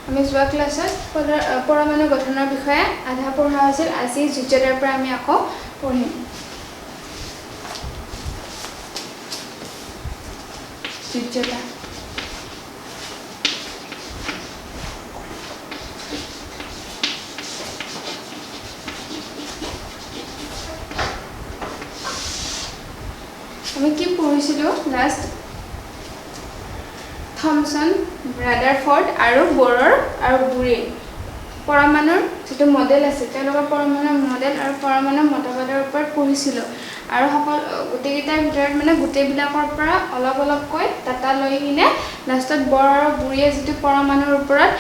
আমি যোৱা ক্লাছত পৰমাণু গঠনৰ বিষয়ে আধা পঢ়া হৈছিল। আজি যোজ্যতাৰ পৰা আমি আকৌ পঢ়িম। যোজ্যতা আমি কি পঢ়িছিলো লাষ্ট থমসন, ৰাদাৰফৰ্ড আৰু বৰৰ আৰু বুৰিৰ পৰমাণুৰ যিটো মডেল আছে তেওঁলোকৰ পৰমাণুৰ মডেল আৰু পৰমাণুৰ মতবাদৰ ওপৰত পঢ়িছিলোঁ। আৰু গোটেইকেইটাৰ ভিতৰত মানে গোটেইবিলাকৰ পৰা অলপ অলপকৈ ডাটা লৈ কিনে লাষ্টত বৰ আৰু বুৰিয়ে যিটো পৰমাণুৰ ওপৰত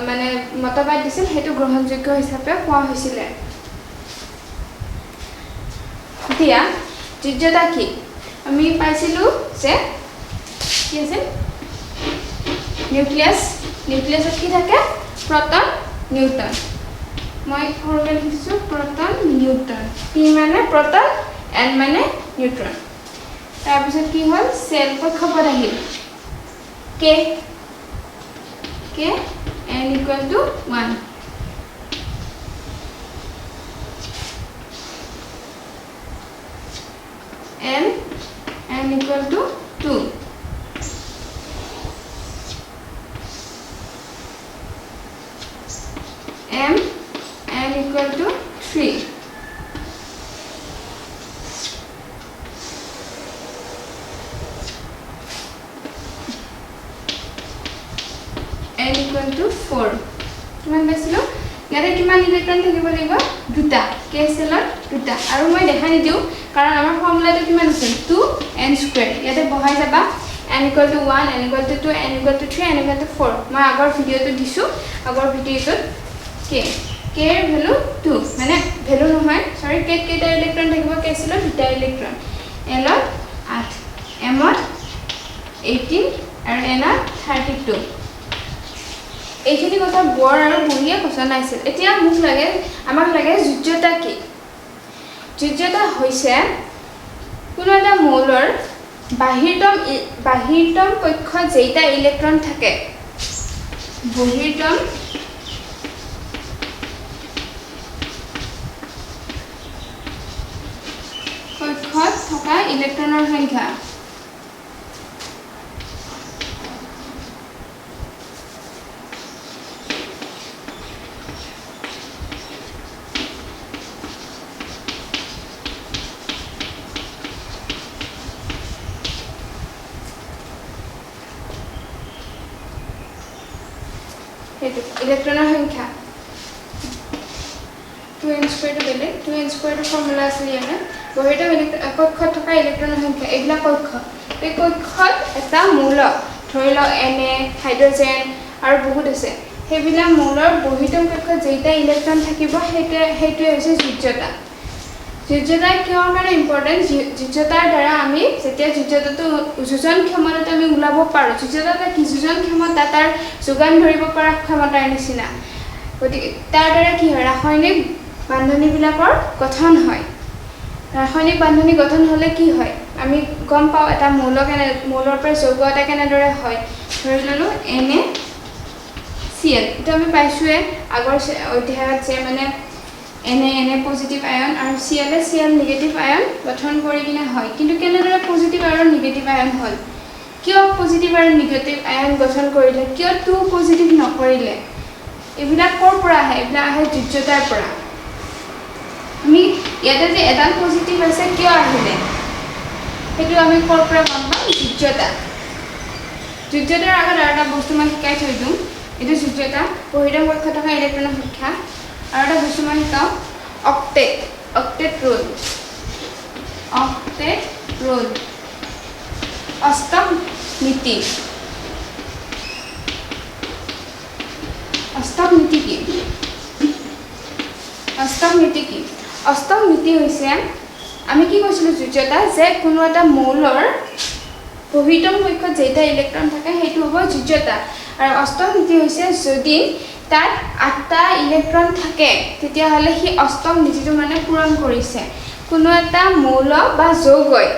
মানে মতবাদ দিছিল সেইটো গ্ৰহণযোগ্য হিচাপে কোৱা হৈছিলে। এতিয়া যোজ্যতা কি আমি পাইছিলোঁ যে কি আছিল নিউক্লিয়াছত কি থাকে প্ৰটন নিউট্ৰন। মই সৰুকৈ লিখিছোঁ প্ৰটন নিউট্ৰন। পি মানে প্ৰটন, এন মানে নিউট্ৰন। তাৰপিছত কি হ'ল চেল কক্ষপথ আহিল কে n equal to 1 n equal to 2 n equal to 3 n equal to 4 কিমান পাইছিলোঁ ইয়াতে কিমান ইলেক্ট্ৰন থাকিব লাগিব দুটা কে চেলত দুটা আৰু মই দেখা নিদিওঁ কাৰণ আমাৰ ফৰ্মুলাটো কিমান আছিল 2n²। ইয়াতে বহাই যাবা n equal to 1 n equal to 2 n equal to 3 n equal to 4 মই আগৰ ভিডিঅ'টো দিছোঁ। আগৰ ভিডিঅ'টোত কে ৰ ভেলু 2 মানে ভেলু নহয় সৰি কে কেইটা ইলেক্ট্ৰন থাকিব কে চেলত দুটা ইলেক্ট্ৰন এলত 8 এমত 18 আৰু এনত 32 এইখিনি কথা বৰ আৰু বুঢ়ীয়ে কৈছিল। এতিয়া আমাক লাগে যোজ্যতা কি। যোজ্যতা হৈছে কোনো এটা মৌলৰ বাহিৰতম কক্ষত যেইটা ইলেক্ট্ৰন থাকে বহিৰতম কক্ষত থকা ইলেক্ট্ৰনৰ সংখ্যা। ইলেক্ট্ৰনৰ সংখ্যা 2n² বেলেগ 2n² ফৰ্মুলা আছিল ইয়াতে বহিৰতম কক্ষত থকা ইলেক্ট্ৰনৰ সংখ্যা এইবিলাক কক্ষ এই কক্ষত এটা মৌল ধৰি লওক Na হাইড্ৰজেন আৰু বহুত আছে সেইবিলাক মৌলৰ বহিৰতম কক্ষত যেইটা ইলেক্ট্ৰন থাকিব সেইটোৱে হৈছে যোজ্যতা। যোজ্যতা কিহৰ কাৰণে ইম্পৰ্টেণ্ট যোজ্যতাৰ দ্বাৰা আমি যেতিয়া যোজ্যতাটো যোজন ক্ষমতাটো আমি ওলাব পাৰোঁ। যোজ্যতা কি যোজন ক্ষমতা তাৰ যোগান ধৰিব পৰা ক্ষমতাৰ নিচিনা। গতিকে তাৰ দ্বাৰা কি হয় ৰাসায়নিক বান্ধনীবিলাকৰ গঠন হয়। ৰাসায়নিক বান্ধনী গঠন হ'লে কি হয় আমি গম পাওঁ এটা মৌলৰ পৰা যৌগ এটা কেনেদৰে হয়। ধৰি ল'লোঁ NaCl এইটো আমি পাইছোঁৱে আগৰ অধ্যায়ত যে মানে Na পজিটিভ আয়ন আৰু Cl নিগেটিভ আয়ন গঠন কৰি কিনে হয়। কিন্তু কেনেদৰে পজিটিভ আৰু নিগেটিভ আয়ন হ'ল কিয় পজিটিভ আৰু নিগেটিভ আয়ন গঠন কৰিলে কিয় 2 পজিটিভ নকৰিলে এইবিলাক ক'ৰ পৰা আহে এইবিলাক আহে যোজ্যতাৰ পৰা। আমি ইয়াতে যে এডাল পজিটিভ আছে কিয় আহিলে সেইটো আমি ক'ৰ পৰা গম পাম যোজ্যতাৰ আগত আৰু এটা বস্তু মই শিকাই থৈ দিওঁ এইটো যোজ্যতা বহিৰতম কক্ষত থকা ইলেক্ট্ৰনৰ সংখ্যা আৰু এটা বস্তু মই শিকাওঁ অক্টেট ৰোল অষ্টম নীতি কি অষ্টম নীতি হৈছে আমি কি কৈছিলোঁ যোজ্যতা যে কোনো এটা মৌলৰ বহিৰতম কক্ষত যেইটা ইলেক্ট্ৰন থাকে সেইটো হ'ব যোজ্যতা। আৰু অষ্টম নীতি হৈছে যদি তাত 8টা ইলেক্ট্ৰন থাকে তেতিয়াহ'লে সি অষ্টম নীতিটো মানে পূৰণ কৰিছে। কোনো এটা মৌল বা যৌগই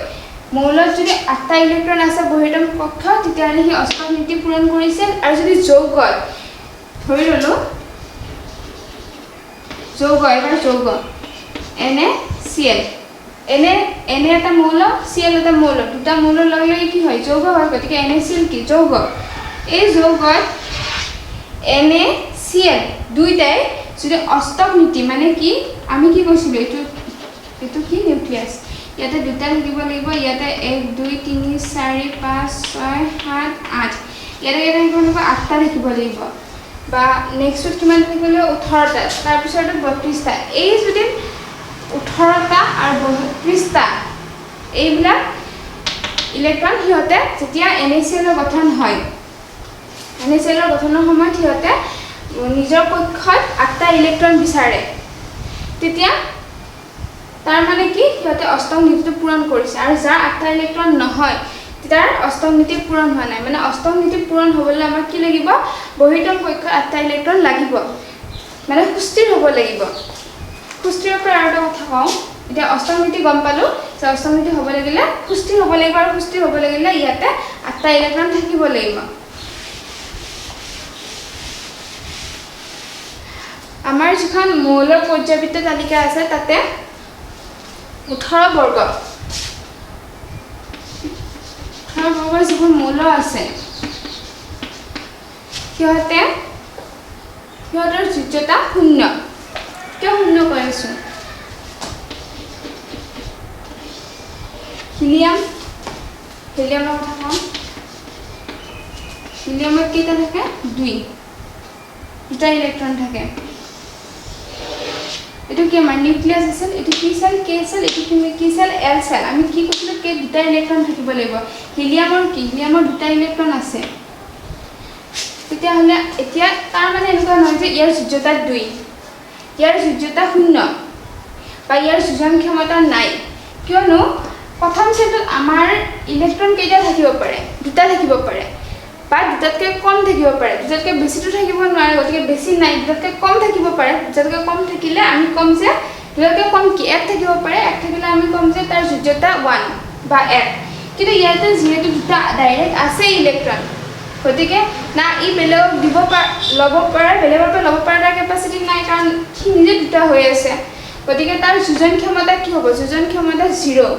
মৌলত যদি 8টা ইলেক্ট্ৰন আছে বহিৰতম কক্ষত তেতিয়াহ'লে সি অষ্টম নীতি পূৰণ কৰিছে। আৰু যদি যৌগত ধৰি ললো যৌগ এবাৰ যৌগ NaCl Na এটা মৌল Cl এটা মৌল দুটা মৌল লগে কি হয় যৌগ হয় গতিকে NaCl কি যৌগ এই যৌগত NaCl দুইটাই যদি অষ্টক নীতি মানে কি আমি কি কৈছিলো এটো কি নিউক্লিয়াস ইয়াতে দুটা লিখিব লাগিব ইয়াতে 1 2 3 4 5 6 7 8 ইয়াতে এটা লিখিব লাগিব 8টা লিখিব লাগিব বা নেক্সট কিমান লিখিলে 18টা তাৰ পিছতে 32টা এই যদি 18টা আৰু 32টা এইবিলা ইলেক্ট্ৰন হিয়তে যেতিয়া NaCl গঠন হয় NaCl গঠনৰ সময়ত হিয়তে নিজৰ কক্ষত 8টা ইলেক্ট্ৰন বিচাৰে তেতিয়া তাৰ মানে কি হিয়তে অষ্টক নীতিটো পূৰণ কৰিছে আৰু যাৰ 8টা ইলেক্ট্ৰন নহয় তাৰ অষ্টক নীতি পূৰণ হোৱা নাই মানে অষ্টক নীতি পূৰণ হ'বলৈ আমাক কি লাগিব বহিতম কক্ষত 8টা ইলেক্ট্ৰন লাগিব মানে সুস্থিৰ হ'ব লাগিব সুস্থিৰৰ পৰা আৰু কথা কওঁ এতিয়া অষ্টক নীতি গম পালো যে অষ্টক নীতি হ'ব লাগিলে সুস্থিৰ হ'ব লাগিব আৰু সুস্থিৰ হ'ব লাগিলে ইয়াতে 8টা ইলেক্ট্ৰন থাকিব লাগিব আমাৰ যিখন মৌলৰ পৰ্যায়বৃত্ত তালিকা আছে তাতে 18 বৰ্গ যিবোৰ মৌল আছে সিহঁতৰ যোগ্যতা 0 কিয় 0 কৰিছো হিলিয়ামৰ কথা কওঁ হিলিয়ামৰ কেইটা থাকে 2টা ইলেক্ট্ৰন থাকে এটো কি আমাৰ নিউক্লিয়াস আছে এটো পি সেল কে সেল এটো কি সেল এল সেল আমি কি কৈছিলো কে দুটা ইলেক্ট্ৰন থাকিব লাগিব হিলিয়ামৰ কি হিলিয়ামৰ দুটা ইলেক্ট্ৰন আছে তেতিয়া হলে এতিয়া তাৰ মানে এনেকুৱা নহয় যে ইয়াৰ যোগ্যতা 2 ইয়াৰ যোগ্যতা 0 বা ইয়াৰ যোজন ক্ষমতা নাই কিয়নো প্ৰথম সেটত আমাৰ ইলেক্ট্ৰন কেইটা থাকিব পাৰে দুটা থাকিব পাৰে বা দুটাতকৈ কম থাকিব পাৰে দুটাতকৈ বেছিটো থাকিব নোৱাৰে গতিকে বেছি নাই দুটাতকৈ কম থাকিব পাৰে দুটাতকৈ কম থাকিলে আমি কম যে দুটাতকৈ কম কি এক থাকিব পাৰে এক থাকিলে আমি কম যে তাৰ যোগ্যতা 1 বা 1 কিন্তু ইয়াতে যেহেতু দুটা ডাইৰেক্ট আছে ইলেক্ট্ৰন গতিকে না ই বেলেগক দিব ল'ব পাৰে বেলেগৰ পৰা ল'ব পৰা কেপাচিটি নাই কাৰণ সি নিজে দুটা হৈ আছে গতিকে তাৰ যোজন ক্ষমতা কি হ'ব যোজন ক্ষমতা 0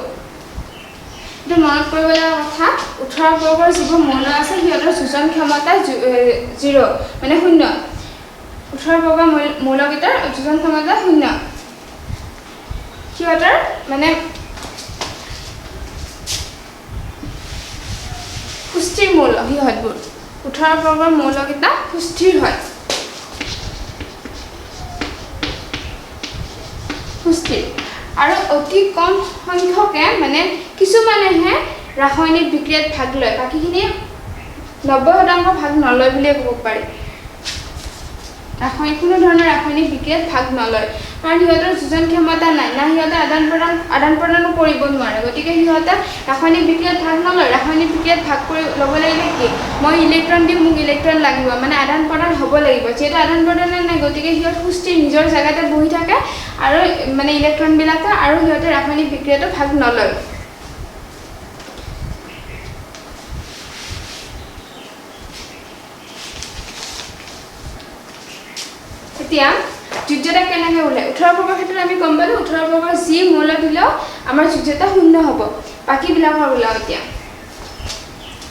তো মনত কৰিবলগা কথা 18 বৰ্গৰ যিবোৰ মৌল আছে সিহঁতৰ যোজন ক্ষমতা 0 মানে 0 18 বৰ্গৰ মৌলকেইটাৰ যোজন ক্ষমতা 0 সিহঁতৰ মানে সুস্থিৰ মৌল সিহঁতবোৰ 18 বৰ্গৰ মৌলকেইটা সুস্থিৰ হয় সুস্থিৰ আৰু অতি কম সংখ্যকে মানে কিছুমানেহে ৰাসায়নিক বিক্ৰিয়াত ভাগ লয় বাকিখিনি 90% ভাগ নলয় বুলি ক'ব পাৰি কোনো ধৰণৰ ৰাসায়নিক বিক্ৰিয়াত ভাগ নলয় কাৰণ সিহঁতৰ যোজন ক্ষমতা নাই না সিহঁতে আদান প্ৰদান কৰিব নোৱাৰে গতিকে সিহঁতে ৰাসায়নিক বিক্ৰিয়াত ভাগ নলয় ৰাসায়নিক বিক্ৰিয়াত ভাগ কৰি ল'ব লাগিলে কি মই ইলেক্ট্ৰন দিম মোক ইলেক্ট্ৰন লাগিব মানে আদান প্ৰদান হ'ব লাগিব যেহেতু আদান প্ৰদান নাই গতিকে সিহঁত সুস্থিৰ নিজৰ জায়গাতে বহি থাকে আৰু মানে ইলেক্ট্ৰনবিলাকে আৰু সিহঁতে ৰাসায়নিক বিক্ৰিয়াটো ভাগ নলয় এতিয়া যোগ্যতা কেনেকৈ ওলাই 18 বৰ্গৰ ক্ষেত্ৰত আমি গম পালো 18 বৰ্গৰ যি মৌল দিলেও আমাৰ যোগ্যতা 0 হ'ব বাকিবিলাকৰ ওলাও এতিয়া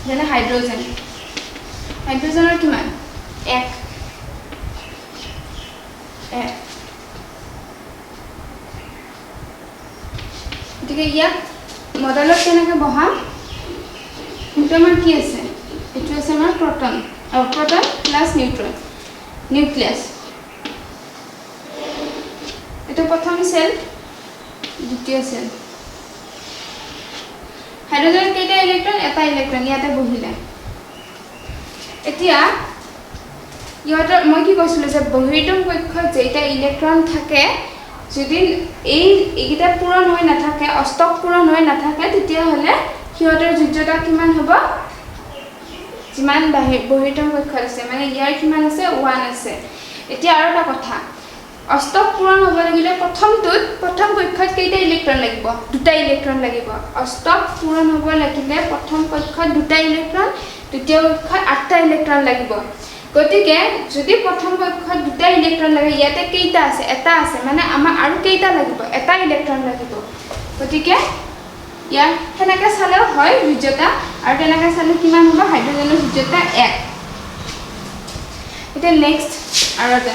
যেনে হাইড্ৰজেনৰ কিমান 1 গতিকে ইয়াক মডেলত কেনেকৈ বহাম কিন্তু আমাৰ কি আছে এইটো আছে আমাৰ প্ৰটন প্লাছ নিউট্ৰন নিউক্লিয়াছ এটা প্ৰথম সেল দ্বিতীয় সেল হাইড্ৰোজেন কেইটা ইলেক্ট্ৰন এটা ইলেক্ট্ৰন ইয়াতে বহিলে এতিয়া ইহঁতৰ মই কি কৈছিলো যে বহিৰ্তম কক্ষত যেটা ইলেক্ট্ৰন থাকে যদি এইকেইটা পূৰণ হৈ নাথাকে অষ্টক পূৰণ হৈ নাথাকে তেতিয়া হলে সিহঁতৰ যোগ্যতা কিমান হ'ব যিমান বহিৰ্তম কক্ষত আছে মানে ইয়াৰ কিমান আছে 1 আছে এতিয়া আৰু এটা কথা অষ্টক পূৰণ হ'ব লাগিলে প্ৰথম কক্ষত কেইটা ইলেক্ট্ৰন লাগিব দুটা ইলেক্ট্ৰন লাগিব অষ্টক পূৰণ হ'ব লাগিলে প্ৰথম কক্ষত দুটা ইলেক্ট্ৰন দ্বিতীয় কক্ষত 8টা ইলেক্ট্ৰন লাগিব গতিকে যদি প্ৰথম কক্ষত দুটা ইলেক্ট্ৰন লাগে ইয়াতে কেইটা আছে এটা আছে মানে আমাৰ আৰু কেইটা লাগিব এটা ইলেক্ট্ৰন লাগিব গতিকে ইয়াৰ হেনেকে চালেও হয় যোজ্যতা আৰু তেনেকে চালে কিমান হ'ব হাইড্ৰজেনৰ যোজ্যতা 1 এটা নেক্সট আৰু এটা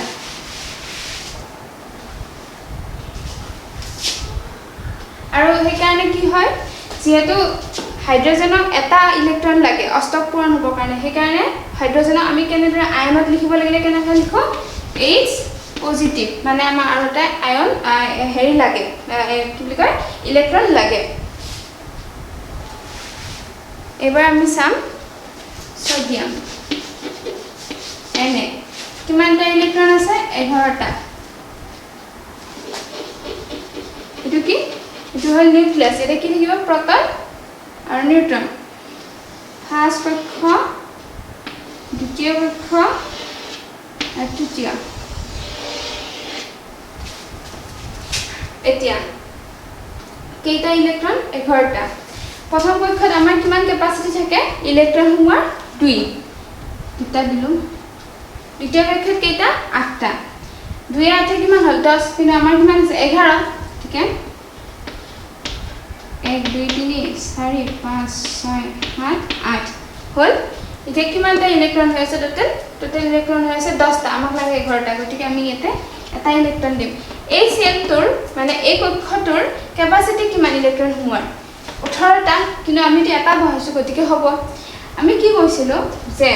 আৰু সেইকাৰণে কি হয় যেহেতু হাইড্ৰজেনক এটা ইলেক্ট্ৰন লাগে অষ্টক পূৰণ হ'ব কাৰণে সেইকাৰণে হাইড্ৰজেনক আমি কেনেদৰে আয়নত লিখিব লাগিলে কেনেকৈ লিখো H পজিটিভ মানে আমাৰ আৰু এটা আয়ন হেৰি লাগে কি বুলি কয় ইলেক্ট্ৰন লাগে এবাৰ আমি চাম সোডিয়াম Na কিমানটা ইলেক্ট্ৰন আছে 11টা এটো কি এটো হল নিউক্লিয়াস এটা কি লিখিব প্ৰটন আৰু নিউট্ৰন ফাৰ্ষ্ট কক্ষ দ্বিতীয় কক্ষ আৰু তৃতীয় এতিয়া কেইটা ইলেক্ট্ৰন 11টা প্ৰথম কক্ষত আমাৰ কিমান ক্যাপাসিটি থাকে ইলেক্ট্ৰন সমূহৰ 2 দুটা দিলো দ্বিতীয় কক্ষত কেইটা 8টা 2 8 কিমান হল 10 কিন্তু আমাৰ কিমান আছে 11 ঠিক আছে 1 2 3 4 5 6 7 8 হল এতিয়া কিমানটা ইলেক্ট্ৰন হৈছে টোটাল ইলেক্ট্ৰন হৈছে 10টা আমাক লাগে 11টা গতিকে আমি ইয়াতে এটা ইলেক্ট্ৰন দিম এই সেলটোৰ মানে এই কক্ষটোৰ ক্যাপাসিটি কিমান ইলেক্ট্ৰন সমূহৰ 18টা কিন্তু আমি এটা বহাইছো গতিকে হ'ব আমি কি কৈছিলো যে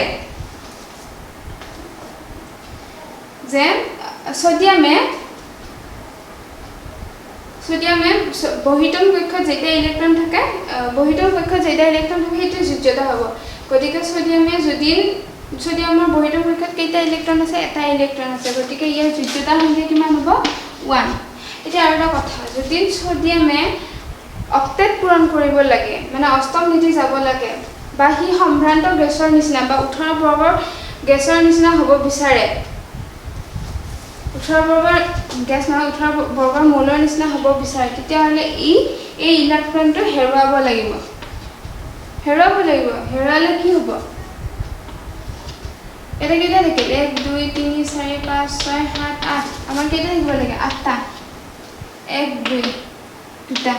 সোডিয়ামে বহিতম কক্ষত যেটা ইলেক্ট্ৰন থাকে বহিতম কক্ষত যেটা ইলেক্ট্ৰন থাকে সেইটো যোজ্যতা হ'ব গতিকে সোডিয়ামে যদি সোডিয়ামৰ বহিতম কক্ষত কেইটা ইলেক্ট্ৰন আছে এটা ইলেক্ট্ৰন আছে গতিকে ইয়াৰ যোজ্যতা সংখ্যা কিমান হ'ব 1 এতিয়া আৰু এটা কথা যদি সোডিয়ামে অক্টেট পূৰণ কৰিব লাগে মানে অষ্টম নীতি যাব লাগে বা হি সম্ভ্ৰান্ত গেছৰ নিচিনা বা 18 বৰ্গৰ গেছৰ নিচিনা হ'ব বিচাৰে 18 বৰ্গৰ গ্যাস নহয় 18 বৰ্গৰ মৌলৰ নিচিনা হ'ব বিচাৰে তেতিয়া হলে এই ইলেক্ট্ৰনটো হেৰুৱাব লাগিব হেৰুৱালে কি হ'ব এটা কেইটা থাকিল 1 2 3 4 5 6 7 8 আমাৰ কেইটা থাকিব লাগে 8টা 1 2 দুটা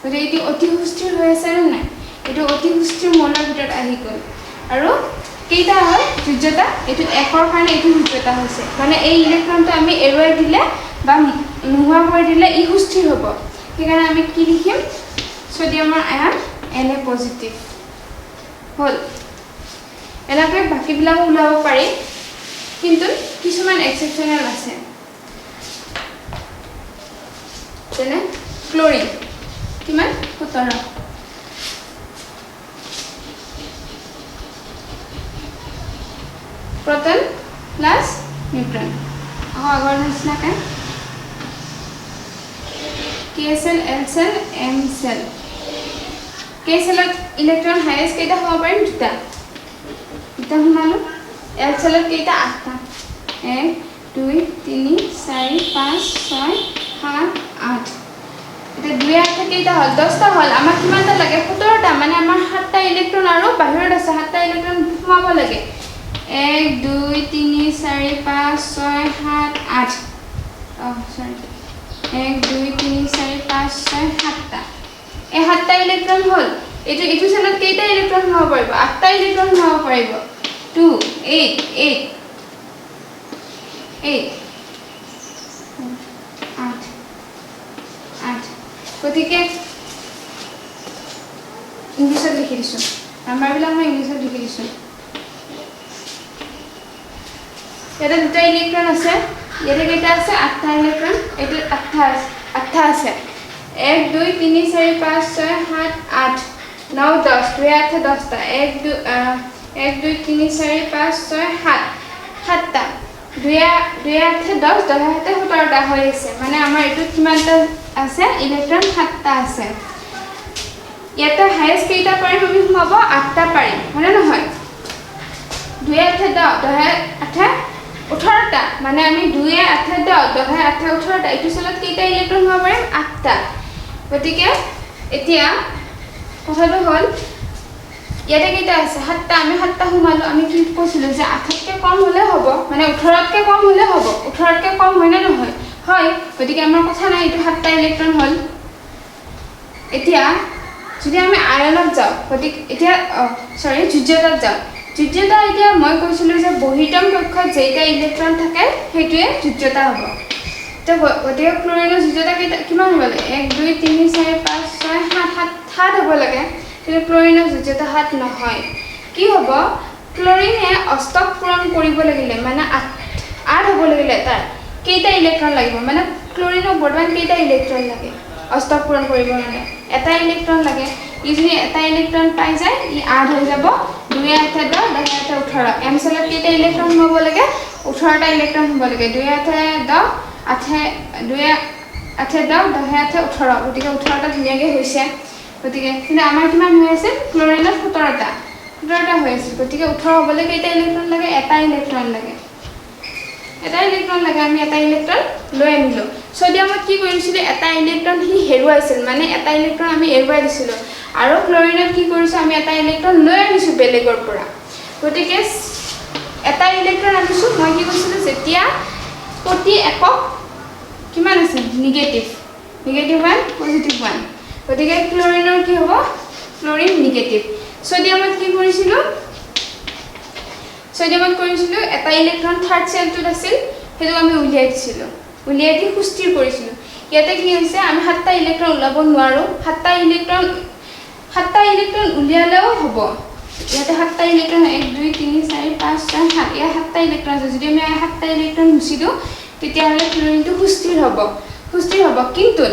গতিকে এটি অতি সুস্থিৰ হৈ আছে নে নাই এটো অতি সুস্থিৰ মৌলৰ ভিতৰত আহি গ'ল আৰু কেইটা হয় যোজ্যতা এটো একৰ কাৰণে এটো যোজ্যতা হৈছে মানে এই ইলেক্ট্ৰনটো আমি এৰুৱাই দিলে বা নোহোৱা কৰি দিলে ই সুস্থিৰ হ'ব সেইকাৰণে আমি কি লিখিম সোডিয়ামৰ আয়ন Na পজিটিভ হল এলাকে বাকিবিলাক ওলাব পাৰি কিন্তু কিছুমান এক্সেপচনেল আছে যেনে ক্লোৰিন কিমান 17 proton plus neutron আগৰ নিচিনাকৈ K cell L cell M cell K cellত ইলেক্ট্ৰন হাইয়েষ্ট কেইটা হ'ব পাৰে দুটা সোমালো L cellত কেইটা 8টা 1 2 3 4 5 6 7 8 এটা 2 8 কেইটা হল 10টা হল আমাৰ কিমানটা লাগে 17টা মানে আমাৰ 7টা ইলেক্ট্ৰন আৰু বাহিৰত আছে 7টা ইলেক্ট্ৰন সোমাব লাগে 1 2 3 4 5 6 7 8 সৰি 1 2 3 4 5 6 7টা এই 7টা ইলেক্ট্ৰন হল এটো সেলত কেইটা ইলেক্ট্ৰন হ'ব পাৰিব 8টা ইলেক্ট্ৰন হ'ব পাৰিব 2 8 8 8 8 গতিকে ইংলিছত লিখি দিছো নাম্বাৰবিলাক মই ইংলিছত লিখি দিছো এটা দুটা ইলেক্ট্ৰন আছে ইয়াতে কেইটা আছে 8টা ইলেক্ট্ৰন এটো 8টা আছে 1 2 3 4 5 6 7 8 9 10 2 8 10টা 1 2 3 4 5 6 7 7টা 2 8 10 10 হাতে 17টা হৈ আছে মানে আমাৰ এটো কিমানটা আছে ইলেক্ট্ৰন 7টা আছে ইয়াতে হাইয়েষ্ট কেইটা পাৰিম আমি সোমাব 8টা পাৰিম হয়নে নহয় 2 8 10 10 18টা মানে আমি 2 8 10 10 8 18টা এটো সেলত কেইটা ইলেক্ট্ৰন হ'ব পাৰিম 8টা গতিকে এতিয়া কথাটো হল ইয়াতে কেইটা আছে 7টা আমি 7টা সোমালো আমি কি কৈছিলো যে 8তকৈ কম হলে হ'ব মানে 18তকৈ কম হলে হ'ব 18তকৈ কম হয় না নহয় হয় গতিকে আমাৰ কথা নাই এটো 7টা ইলেক্ট্ৰন হল এতিয়া যদি আমি আয়নত যাও গতিকে এতিয়া সৰি যুজ্যতাত যাও যুজ্যতা এতিয়া মই কৈছিলো যে বহিতম কক্ষত যেটা ইলেক্ট্ৰন থাকে হেতুৱে যুজ্যতা হ'ব তো গতিকে ক্লোৰিনৰ যুজ্যতা কিমান হ'ব লাগে 1 2 3 4 5 6 7 7 হ'ব লাগে কিন্তু ক্লোৰিনৰ যুজ্যতা 7 নহয় কি হ'ব ক্লোৰিনে অষ্টক পূৰণ কৰিব লাগিলে মানে 8 হ'ব লাগিলে তাৰ কেইটা ইলেক্ট্ৰন লাগিব মানে ক্লোৰিনৰ বৰ্তমান কেইটা ইলেক্ট্ৰন লাগে অষ্টক পূৰণ কৰিব মানে এটা ইলেক্ট্ৰন লাগে ই যদি এটা ইলেক্ট্ৰন পাই যায় ই 8 হৈ যাব 2 8 10 10 18 এম সেলত কেইটা ইলেক্ট্ৰন হ'ব লাগে 18টা ইলেক্ট্ৰন হ'ব লাগে 2 8 10 8 2 8 10 10 8 18 গতিকে 18টা ধুনীয়াকৈ হৈছে গতিকে কিন্তু আমাৰ কিমান হৈ আছে ক্লোৰিনত 17টা হৈ আছে গতিকে 18 হ'বলৈ কেইটা ইলেক্ট্ৰন লাগে এটা ইলেক্ট্ৰন লাগে এটা ইলেক্ট্ৰন লাগে আমি এটা ইলেক্ট্ৰন লৈ আনিলো সোডিয়ামত কি কৰিছিল এটা ইলেক্ট্ৰন হি হেৰুৱাইছিল মানে এটা ইলেক্ট্ৰন আমি এৰুৱাই দিছিলো আৰু ক্লোৰিনত কি কৰিছে আমি এটা ইলেক্ট্ৰন লৈ আনিছো বেলেগৰ পৰা গতিকে এটা ইলেক্ট্ৰন আনিছো মই কি কৈছিলো যেতিয়া প্ৰতি একক কিমান আছে নিগেটিভ 1 পজিটিভ 1 গতিকে ক্লোৰিনৰ কি হ'ব ক্লোৰিন নিগেটিভ সোডিয়ামত কি কৰিছিল সোডিয়ামত কৰিছিল এটা ইলেক্ট্ৰন থাৰ্ড সেলটোত আছিল হেতু আমি উলিয়াই দিছিলো উলিয়াই দি সুস্থিৰ কৰিছিল ইয়াতে কি হৈছে আমি 7টা ইলেক্ট্ৰন উলাব নোৱাৰো 7টা ইলেক্ট্ৰন উলিয়ালেও হ'ব ইয়াতে 7টা ইলেক্ট্ৰন 1 2 3 4 5 6 7 ইয়া 7টা ইলেক্ট্ৰন আছে যদি আমি 7টা ইলেক্ট্ৰন মুছি দিও তেতিয়া হলে ক্লোৰিনটো সুস্থিৰ হ'ব কিন্তু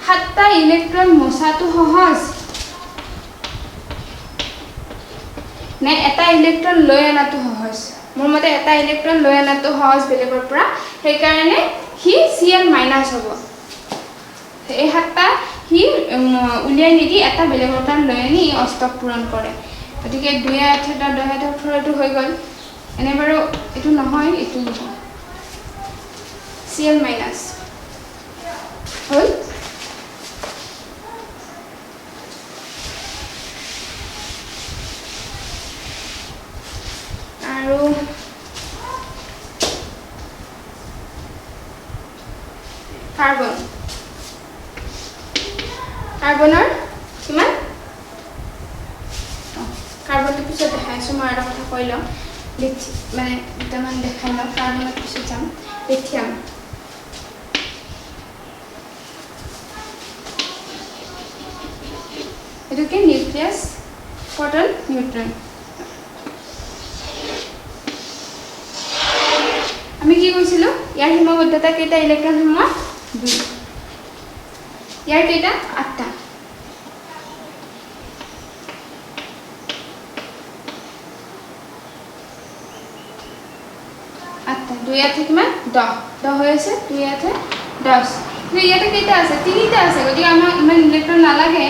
7টা ইলেক্ট্ৰন মোছাটো সহজ নে এটা ইলেক্ট্ৰন লৈ আনাটো সহজ মোৰ মতে এটা ইলেক্ট্ৰন লৈ আনাটো সহজ বেলেগৰ পৰা সেই কাৰণে হি Cl- হ'ব এই 7টা হি উলিয়াই নিদি এটা বেলেগৰ পৰা লৈ আনি অষ্টক পূৰণ কৰে গতিকে 2 8 10 10 18 টো হৈ গল এনে বাৰু এটো নহয় এটো Cl- হল আৰু কাৰ্বনৰ কিমান কাৰ্বনটো পিছত দেখাইছো মই এটা কথা কৈ লওঁ মানে দুটামান দেখাই লওঁ কাৰ্বনৰ পিছত যাম লিথিয়াম এটোকে নিউক্লিয়াছ প্ৰটন নিউট্ৰন আমি কি কৈছিলো ইয়াৰ সীমাবদ্ধতা কেইটা ইলেক্ট্ৰন সোমোৱা 2 ইয়াৰ কেইটা 8টা দুই আঠে কিমান 10 হৈ আছে 2 8 10 কিন্তু ইয়াতে কেইটা আছে 3টা আছে গতিকে আমাৰ ইমান ইলেক্ট্ৰন নালাগে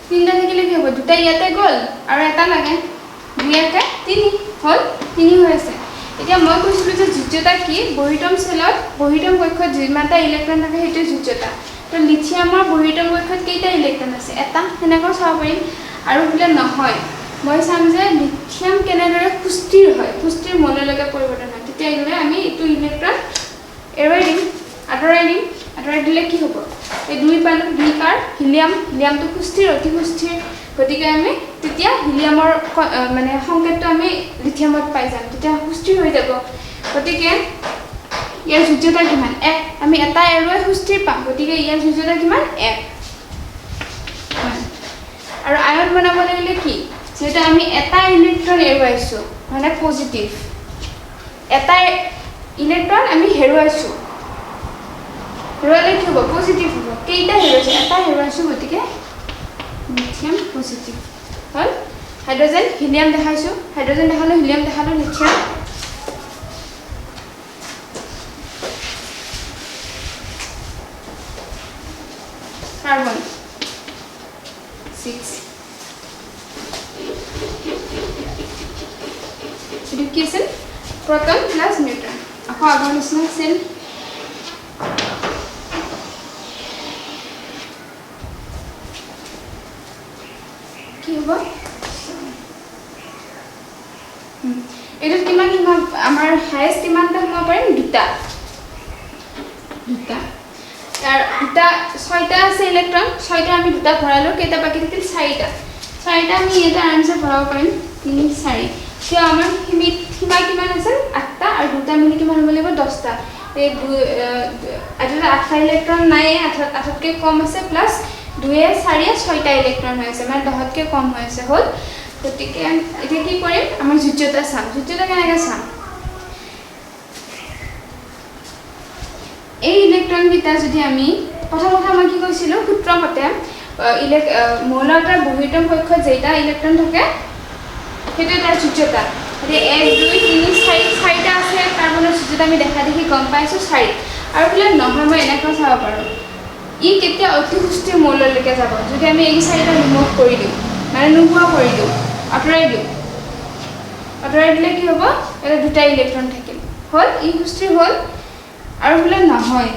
তিনটা থাকিলে কি হ'ব দুটা ইয়াতে গল আৰু এটা লাগে 2 8 3 হল 3 হৈ আছে এতিয়া মই কৈছিলো যে যুজ্যতা কি বহিতম সেলত বহিতম কক্ষত যিমানটা ইলেক্ট্ৰন থাকে হেতু যুজ্যতা তো লিথিয়ামৰ বহিতম কক্ষত কেইটা ইলেক্ট্ৰন আছে এটা হেনেকৈ চাব পাৰিম আৰু বলে নহয় মই চাম যে লিথিয়াম কেনেদৰে সুস্থিৰ হয় সুস্থিৰ মনলৈকে পৰিৱৰ্তন হয় তেতিয়া গলে আমি এটো ইলেক্ট্ৰন এৰুৱাই দিম আঁতৰাই দিলে কি হ'ব এই 2 পালো 2 কাৰ হিলিয়ামটো সুস্থিৰ অতি সুস্থিৰ গতিকে আমি তেতিয়া হিলিয়ামৰ মানে সংকেতটো আমি লিথিয়ামত পাই যাম তেতিয়া সুস্থিৰ হৈ যাব গতিকে ইয়াৰ যুজ্যতা কিমান 1 আমি এটা এৰুৱাই সুস্থিৰ পাম গতিকে ইয়াৰ যুজ্যতা কিমান 1 আৰু আয়ন বনাব লাগিলে কি যেটা আমি এটা ইলেক্ট্ৰন এৰুৱাইছো মানে পজিটিভ এটা ইলেক্ট্ৰন আমি হেৰুৱাইছো হেৰুৱালে কি হ'ব পজিটিভ হ'ব কেইটা হেৰুৱাইছো এটা হেৰুৱাইছো গতিকে লিথিয়াম পজিটিভ হল হাইড্ৰোজেন হিলিয়াম দেখাইছো হাইড্ৰোজেন দেখালো হিলিয়াম দেখালো lithium carbon 6 Education proton plus neutron আকৌ আগৰ নিচিনা সেল কি হ'ব এটা কিমান আমাৰ হাইয়েস্ট কিমানটা হ'ব পাৰিম দুটা আৰ দুটা ছয়টা আছে ইলেক্ট্ৰন ছয়টা আমি দুটা ভৰালো কেইটা বাকি থাকিল চাৰিটা আমি এটা আনসাৰ ভৰাব পাৰিম 3 4 কিয় আমাৰ সীমা কিমান আছে 8টা আৰু দুটা মিলি কিমান হ'ব লাগিব 10টা এই এটা 8টা ইলেক্ট্ৰন নাই 8তকৈ কম আছে প্লাস 2 4 6টা ইলেক্ট্ৰন হৈ আছে মানে 10তকৈ কম হৈ আছে হল গতিকে এতিয়া কি কৰিম আমাৰ যোজ্যতা চাম যোজ্যতা কেনেকৈ চাম এই ইলেক্ট্ৰন কিটা যদি আমি প্ৰথম কথা মই কি কৈছিলো সূত্ৰ মতে মৌলটাৰ বহিৰ্তম কক্ষত যেটা ইলেক্ট্ৰন থাকে সেইটো তাৰ যোজ্যতা মানে 1 2 3 4 চাৰিটা আছে কাৰ্বনৰ যোজ্যতা আমি দেখা দেখি গম পাইছো 4 আৰু কিলে নহয় মই এনেকৈ চাব পাৰো ই কেতিয়া অতি সুস্থিৰ মৌললৈকে যাব যদি আমি এই চাৰিটা ৰিমুভ কৰি দিওঁ মানে নোহোৱা কৰি দিওঁ আঁতৰাই দিলে কি হ'ব এটা দুটা ইলেক্ট্ৰন থাকিল হল ই সুস্থিৰ হল আৰু বলে নহয়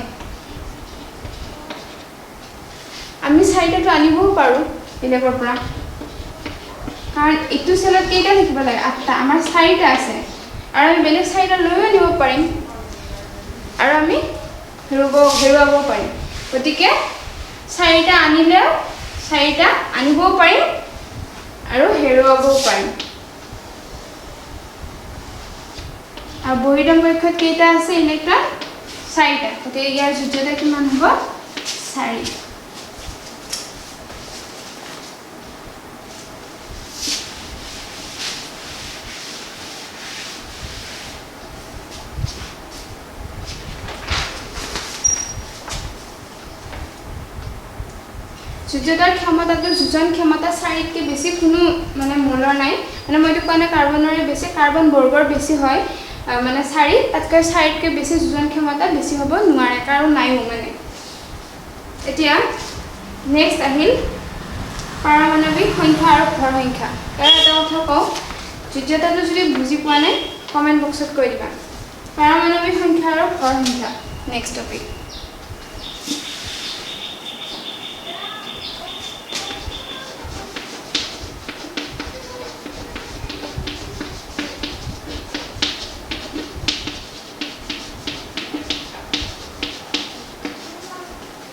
আমি চাৰিটাটো আনিবও পাৰো ইলেক্ট্ৰনৰ পৰা কাৰণ এইটো সেলত কেইটা থাকিব লাগে 8টা আমাৰ 4টা আছে আৰু আমি বেলেগ 4টা লৈও নিব পাৰিম আৰু আমি হেৰুৱাব পাৰিম গতিকে 4টা আনিলেও 4টা আনিবও পাৰিম আৰু হেৰুৱাবও পাৰিম আৰু বহিৰ্তম কক্ষত কেইটা আছে ইলেক্ট্ৰন 4টা গতিকে ইয়াৰ যোজ্যতা কিমান হ'ব 4 যোজ্যতাৰ ক্ষমতাটো যোজন ক্ষমতা 4তকৈ বেছি কোনো মানে মৌলৰ নাই মানে মইতো কোৱা কাৰ্বনৰে বেছি কাৰ্বন বৰ্গৰ বেছি হয় মানে 4 তাতকৈ 4তকৈ বেছি যোজন ক্ষমতা বেছি হ'ব নোৱাৰে কাৰণ নাইও মানে এতিয়া নেক্সট আহিল পাৰমাণৱিক সংখ্যা আৰু ভৰ সংখ্যা ইয়াৰ এটা কথা কওঁ যোজ্যতাটো যদি বুজি পোৱা নাই কমেন্ট বক্সত কৈ দিবা পাৰমাণৱিক সংখ্যা আৰু ভৰ সংখ্যা নেক্সট টপিক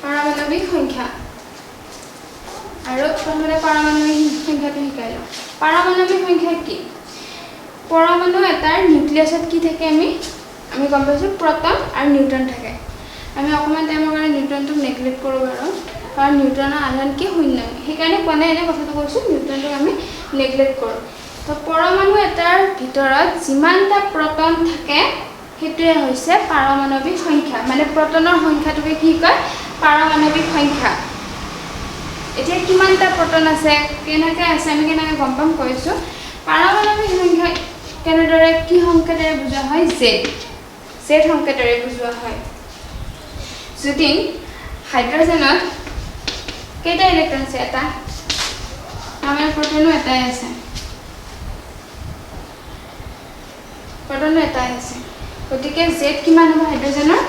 পাৰমাণৱিক সংখ্যা আৰু প্ৰথমতে পাৰমাণৱিক সংখ্যাটো শিকাই লওঁ পাৰমাণৱিক সংখ্যা কি পৰমাণু এটাৰ নিউক্লিয়াছত কি থাকে আমি গম পাইছো প্ৰটন আৰু নিউট্ৰন থাকে আমি অকমান টাইমৰ কাৰণে নিউট্ৰনটোক নেগলেক্ট কৰোঁ বাৰু কাৰণ নিউট্ৰনৰ আধান কি শূন্য সেইকাৰণে কোনে এনে কথাটো কৈছো নিউট্ৰনটোক আমি নেগলেক্ট কৰোঁ তো পৰমাণু এটাৰ ভিতৰত যিমানটা প্ৰটন থাকে সেইটোৱে হৈছে পাৰমাণৱিক সংখ্যা মানে প্ৰটনৰ সংখ্যাটোকে কি কয় পাৰমাণৱিক সংখ্যা এতিয়া কিমানটা প্ৰটন আছে কেনেকৈ আছে আমি কেনেকৈ গম পাম কৈছো পাৰমাণৱিক সংখ্যা কেনেদৰে কি সংকেতেৰে বুজোৱা হয় z সংকেতেৰে বুজোৱা হয় যদি হাইড্ৰজেনত কেইটা ইলেক্ট্ৰন আছে এটা আমাৰ প্ৰটনো এটাই আছে প্ৰটনো এটাই আছে গতিকে z কিমান হ'ব হাইড্ৰজেনৰ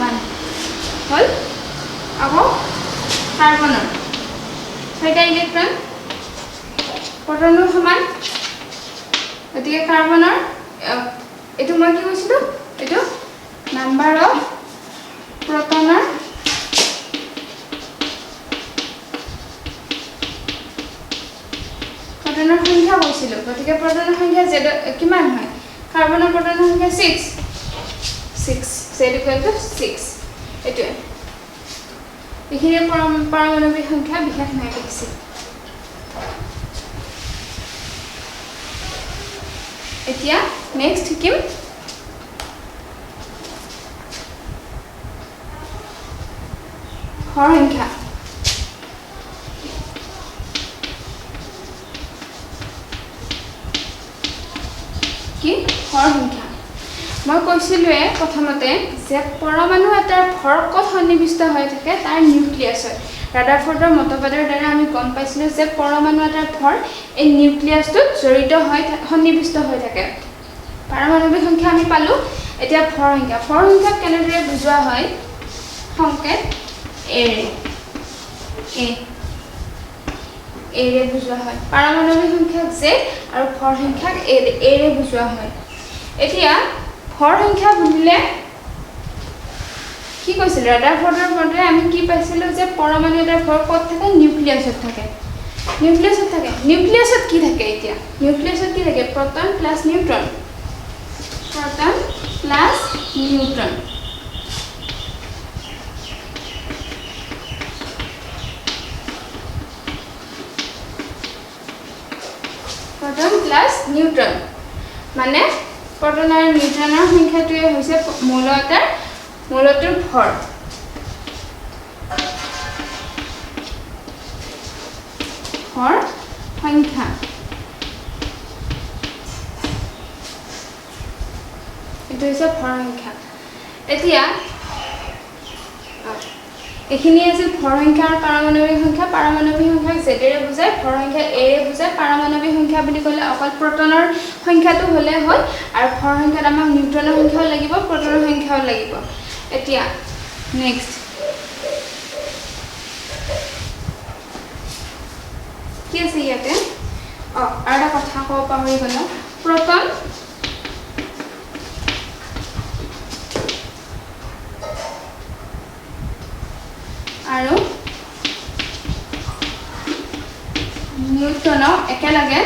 1 হল আকৌ কাৰ্বনৰ 6টা ইলেক্ট্ৰন প্ৰটনৰ সমান গতিকে কাৰ্বনৰ এটো মই কি কৈছিলো এটো নাম্বাৰ অফ প্ৰটনৰ সংখ্যা কৈছিলো গতিকে প্ৰটনৰ সংখ্যা z কিমান হয় কাৰ্বনৰ প্ৰটনৰ সংখ্যা 6 z = 6 এটোৱে এইখিনি পাৰমাণৱিক সংখ্যা বিশেষ নাই লিখিছে এতিয়া নেক্সট শিকিম ভৰ সংখ্যা কি ভৰ সংখ্যা মই কৈছিলোৱে প্ৰথমতে যে পৰমাণু এটাৰ ভৰ ক'ত সন্নিৱিষ্ট হৈ থাকে তাৰ নিউক্লিয়াছত ৰাদাৰফৰ্ডৰ মতবাদৰ দ্বাৰা আমি গম পাইছিলো যে পৰমাণু এটাৰ ভৰ এই নিউক্লিয়াছটোত জড়িত হৈ সন্নিৱিষ্ট হৈ থাকে পাৰমাণৱিক সংখ্যা আমি পালো এতিয়া ভৰ সংখ্যা কেনেদৰে বুজোৱা হয় সংকেত এ এৰে বুজোৱা হয় পাৰমাণৱিক সংখ্যাক z আৰু ভৰ সংখ্যাক এৰে বুজোৱা হয় এতিয়া ভৰ সংখ্যা বুলিলে কি কৈছিল ৰাদাৰফৰ্ডৰ মতে আমি কি পাইছিলো যে পৰমাণু এটাৰ ভৰ ক'ত থাকে নিউক্লিয়াছত থাকে নিউক্লিয়াছত কি থাকে এতিয়া নিউক্লিয়াছত কি থাকে proton plus neutron proton plus neutron মানে proton আৰু নিউট্ৰনৰ সংখ্যাটোৱে হৈছে মৌলটোৰ ভৰ সংখ্যা এটো হৈছে ভৰ সংখ্যা এতিয়া এখিনি আছে ভৰ সংখ্যা আৰু পাৰমাণৱিক সংখ্যাক জেডেৰে বুজায় ভৰ সংখ্যা এৰে বুজায় পাৰমাণৱিক সংখ্যা বুলি ক'লে অকল প্ৰটনৰ সংখ্যাটো হ'লে হয় আৰু ভৰ সংখ্যাত আমাক নিউট্ৰনৰ সংখ্যাও লাগিব প্ৰটনৰ সংখ্যাও লাগিব এতিয়া নেক্সট কি আছে ইয়াতে আৰু এটা কথা ক'ব পাহৰি গ'লো প্ৰটন আৰু নিউট্ৰন একেলগে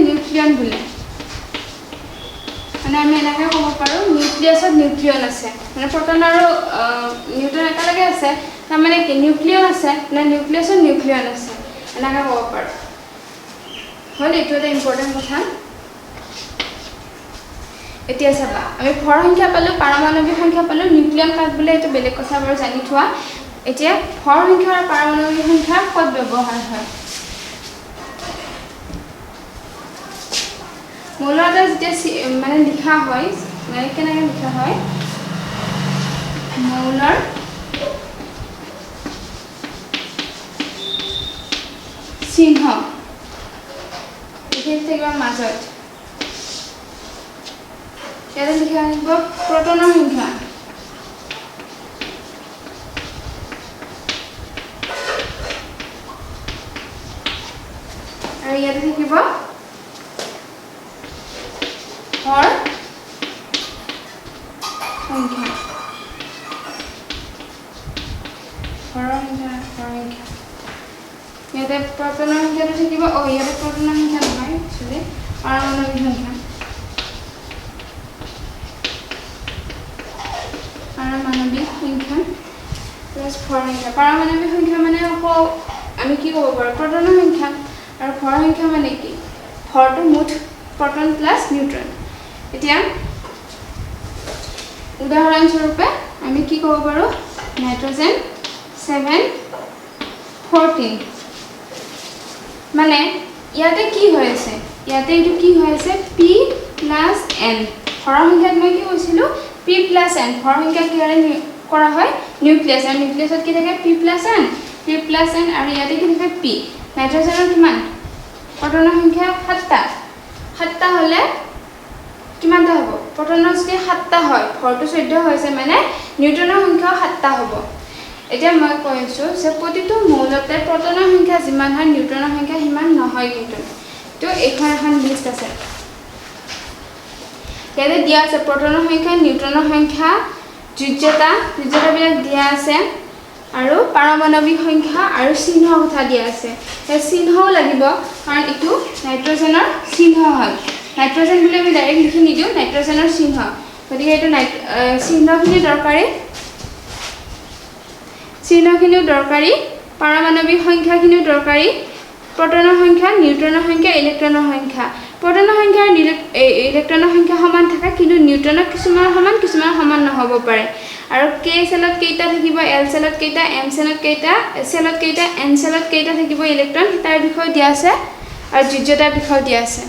নিউক্লিয়ন বোলে মানে আমি এনেকৈ ক'ব পাৰোঁ নিউক্লিয়াছত নিউট্ৰিয়ন আছে মানে প্ৰটন আৰু নিউট্ৰন একেলগে আছে তাৰমানে কি নিউক্লিয়ন আছে নে নিউক্লিয়াছত নিউক্লিয়ন আছে এনেকৈ ক'ব পাৰোঁ হ'ল এইটো এটা ইম্পৰ্টেণ্ট কথা এতিয়া চাবা আমি ভৰ সংখ্যা পালোঁ পাৰমাণৱিক সংখ্যা পালোঁ নিউক্লিয়ন কাক বোলে এইটো বেলেগ কথা বাৰু জানি থোৱা এতিয়া ভৰ সংখ্যা আৰু পাৰমাণৱিক সংখ্যা ক'ত ব্যৱহাৰ হয় মৌল এটা যেতিয়া মানে লিখা হয় মানে কেনেকৈ লিখা হয় মৌলৰ চিহ্ন এইখিনি থাকিব মাজত ইয়াতে লিখা আহিব প্ৰটনৰ সংখ্যা আৰু ইয়াতে থাকিব ভৰ সংখ্যা ইয়াতে প্ৰটনৰ সংখ্যাটো থাকিব ইয়াতে প্ৰটনৰ সংখ্যা নহয় একচুৱেলি পাৰমাণৱিক সংখ্যা প্লাছ ভৰ সংখ্যা পাৰমাণৱিক সংখ্যা মানে আকৌ আমি কি ক'ব পাৰোঁ প্ৰটনৰ সংখ্যা আৰু ভৰ সংখ্যা মানে কি ভৰটো মুঠ প্ৰটন প্লাছ নিউট্ৰন এতিয়া উদাহৰণস্বৰূপে আমি কি ক'ব পাৰোঁ নাইট্ৰজেন 714 মানে ইয়াতে কি হৈ আছে ইয়াতে এইটো কি হৈ আছে p + n ভৰ সংখ্যাত মই কি কৈছিলোঁ p + n ভৰ সংখ্যা কিহৰে কৰা হয় নিউক্লিয়াছ আৰু নিউক্লিয়াছত কি থাকে p + n আৰু ইয়াতে কি থাকে p নাইট্ৰজেনৰ কিমান প্ৰটনৰ সংখ্যা 7টা হ'লে কিমানটা হ'ব প্ৰটনৰ যদি 7টা হয় ভৰটো 14 হৈছে মানে নিউট্ৰনৰ সংখ্যাও 7টা হ'ব এতিয়া মই কৈ আছোঁ যে প্ৰতিটো মৌলতে প্ৰটনৰ সংখ্যা যিমান হয় নিউট্ৰনৰ সংখ্যা সিমান নহয় কিন্তু তো এখন লিষ্ট আছে ইয়াতে দিয়া আছে প্ৰটনৰ সংখ্যা নিউট্ৰনৰ সংখ্যা যোজ্যতাবিলাক দিয়া আছে আৰু পাৰমাণৱিক সংখ্যা আৰু চিহ্নৰ কথা দিয়া আছে এই চিহ্নও লাগিব কাৰণ এইটো নাইট্ৰজেনৰ চিহ্ন হয় নাইট্ৰজেন বুলি আমি ডাইৰেক্ট লিখি নিদিওঁ নাইট্ৰজেনৰ চিহ্ন গতিকে এইটো চিহ্নখিনিও দৰকাৰী পাৰমাণৱিক সংখ্যাখিনিও দৰকাৰী প্ৰটনৰ সংখ্যা নিউট্ৰনৰ সংখ্যা ইলেক্ট্ৰনৰ সংখ্যা প্ৰটনৰ সংখ্যা আৰু ইলেক্ট্ৰনৰ সংখ্যা সমান থাকে কিন্তু নিউট্ৰনৰ কিছুমান সমান নহ'ব পাৰে আৰু কে চেলত কেইটা থাকিব এল চেলত কেইটা এম চেলত কেইটা এন চেলত কেইটা থাকিব ইলেক্ট্ৰন তাৰ বিষয়ে দিয়া আছে আৰু যোজ্যতাৰ বিষয়ে দিয়া আছে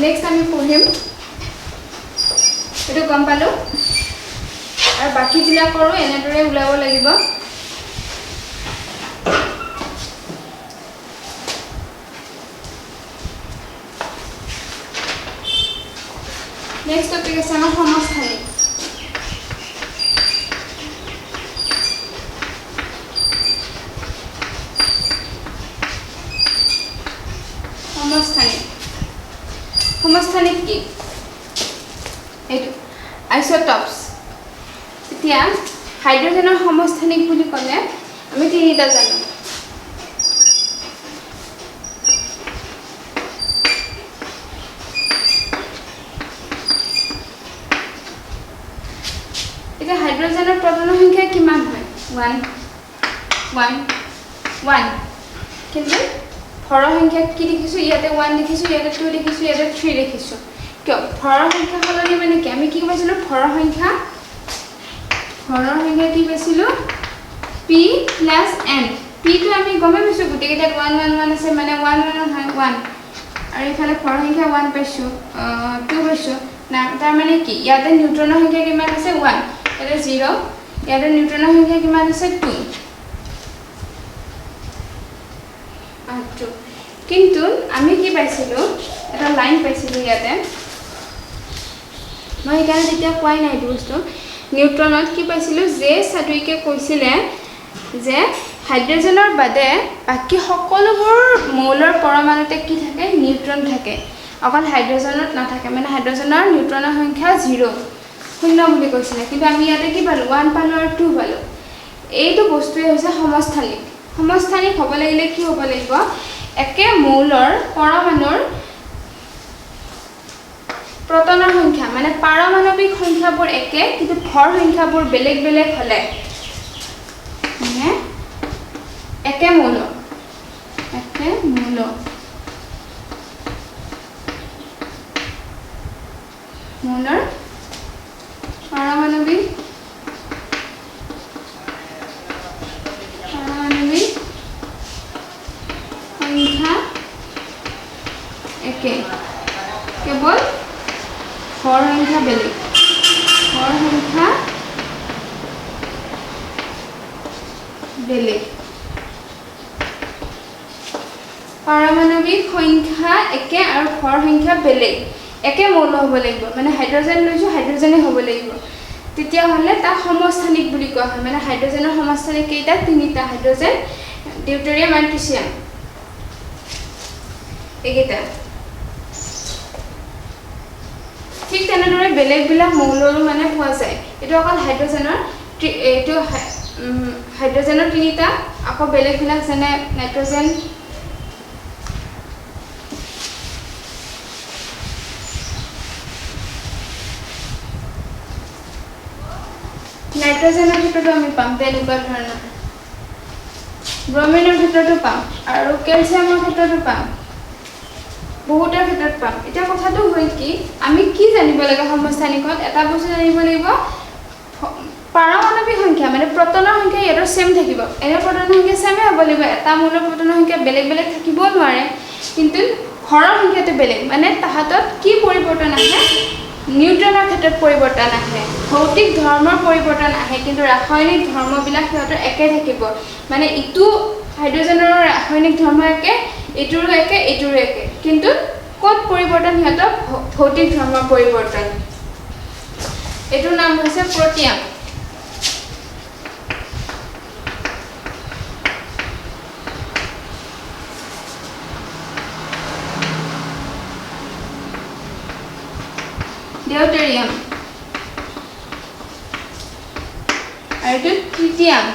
নেক্সট আমি পঢ়িম এইটো গম পালোঁ আৰু বাকীবিলাকৰো এনেদৰে ওলাব লাগিব নেক্সট টপিক আছে আমাৰ সমস্থানিক সমস্থানিক কি এইটো আইসোটপস এতিয়া হাইড্ৰোজেনৰ সমস্থানিক বুলি ক'লে আমি তিনিটা জানো এতিয়া হাইড্ৰোজেনৰ প্ৰটনৰ সংখ্যা কিমান হয় 1 1 1 কিন্তু ভৰৰ সংখ্যা কি দেখিছো ইয়াতে 1 দেখিছো ইয়াতে 2 দেখিছো ইয়াতে 3 দেখিছো কিয় ভৰৰ সংখ্যা হলনি মানে কি আমি কি কৈছিলো ভৰৰ সংখ্যা কি পাইছিলো p + n p টো আমি গমে পাইছো গুটেকেইটা 1 1 1 আছে মানে 1 1 1 আৰু ইফালে ভৰৰ সংখ্যা 1 পাইছো 2 পাইছো না তাৰ মানে কি ইয়াতে নিউট্ৰনৰ সংখ্যা কিমান আছে 1 ইয়াতে 0 ইয়াতে নিউট্ৰনৰ সংখ্যা কিমান আছে 2 কিন্তু আমি কি পাইছিলো এটা লাইন পাইছিলো ইয়াতে মই এখানে যেতিয়া কোৱাই নাই বস্তু নিউট্ৰনত কি পাইছিলো যে সাদুইকে কৈছিলে যে হাইড্ৰোজেনৰ বাদে বাকি সকলোবোৰ মৌলৰ পৰমাণুতে কি থাকে নিউট্ৰন থাকে অকল হাইড্ৰোজেনত নাথাকে মানে হাইড্ৰোজেনৰ নিউট্ৰনৰ সংখ্যা 0 শূন্য বুলি কৈছিলে কিন্তু আমি ইয়াতে কি পালো 1 পালো আৰু 2 পালো এইটো বস্তুৱে হৈছে সমস্থানিক হ'ব লাগিলে কি হ'ব লাগিব একে মৌলৰ পৰমাণুৰ প্ৰটনৰ সংখ্যা মানে পাৰমাণৱিক সংখ্যাবোৰ একে কিন্তু ভৰ সংখ্যাবোৰ বেলেগ বেলেগ হলে মানে একে মৌলৰ পাৰমাণৱিক সংখ্যা একে কেৱল ভৰ সংখ্যা বেলেগ পাৰমাণৱিক সংখ্যা একে আৰু ভৰ সংখ্যা বেলেগ একে মৌল হ'ব লাগিব মানে হাইড্ৰোজেন লৈছো হাইড্ৰোজেনে হ'ব লাগিব তেতিয়া হলে তা সমস্থানিক বুলি কোৱা হয় মানে হাইড্ৰোজেনৰ সমস্থানিক কেইটা তিনিটা হাইড্ৰোজেন ডিউটেৰিয়াম আৰু ট্ৰিটিয়াম একেটা ঠিক তেনেদৰে বেলেগ বেলেগ মৌলৰো মানে পোৱা যায় এটো অকল হাইড্ৰোজেনৰ এটো হাইড্ৰোজেনৰ তিনিটা আকৌ বেলেগ বেলেগ যেনে নাইট্ৰজেন নাইট্ৰজেনৰ ক্ষেত্ৰতো আমি পাম তেনেকুৱা ধৰণৰ ব্ৰমিনৰ ক্ষেত্ৰতো পাম আৰু কেলছিয়ামৰ ক্ষেত্ৰতো পাম বহুতৰ ক্ষেত্ৰত পাম এটা কথাটো হ'ল কি আমি কি জানিব লাগে সমস্থানিকত এটা বস্তু জানিব লাগিব পাৰমাণৱিক সংখ্যা মানে প্ৰটনৰ সংখ্যা ইয়াৰ সেম থাকিব এনে প্ৰটনৰ সংখ্যা সেমে হ'ব লাগিব এটা মৌলৰ প্ৰটনৰ সংখ্যা বেলেগ বেলেগ থাকিব নোৱাৰে কিন্তু ভৰৰ সংখ্যাটো বেলেগ মানে তাহাতত কি পৰিৱৰ্তন আহে নিউট্ৰনৰ ক্ষেত্ৰত পৰিৱৰ্তন আহে ভৌতিক ধৰ্মৰ পৰিৱৰ্তন আহে কিন্তু ৰাসায়নিক ধৰ্মবিলাক সিহঁতৰ একে থাকিব মানে ইটো হাইড্ৰোজেনৰ ৰাসায়নিক ধৰ্ম একে ইটোৰো একে কিন্তু ক'ত পৰিৱৰ্তন সিহঁতৰ ভৌতিক ধৰ্মৰ পৰিৱৰ্তন এটোৰ নাম হৈছে প্ৰোটিয়াম deuterium আৰু ট্ৰিটিয়াম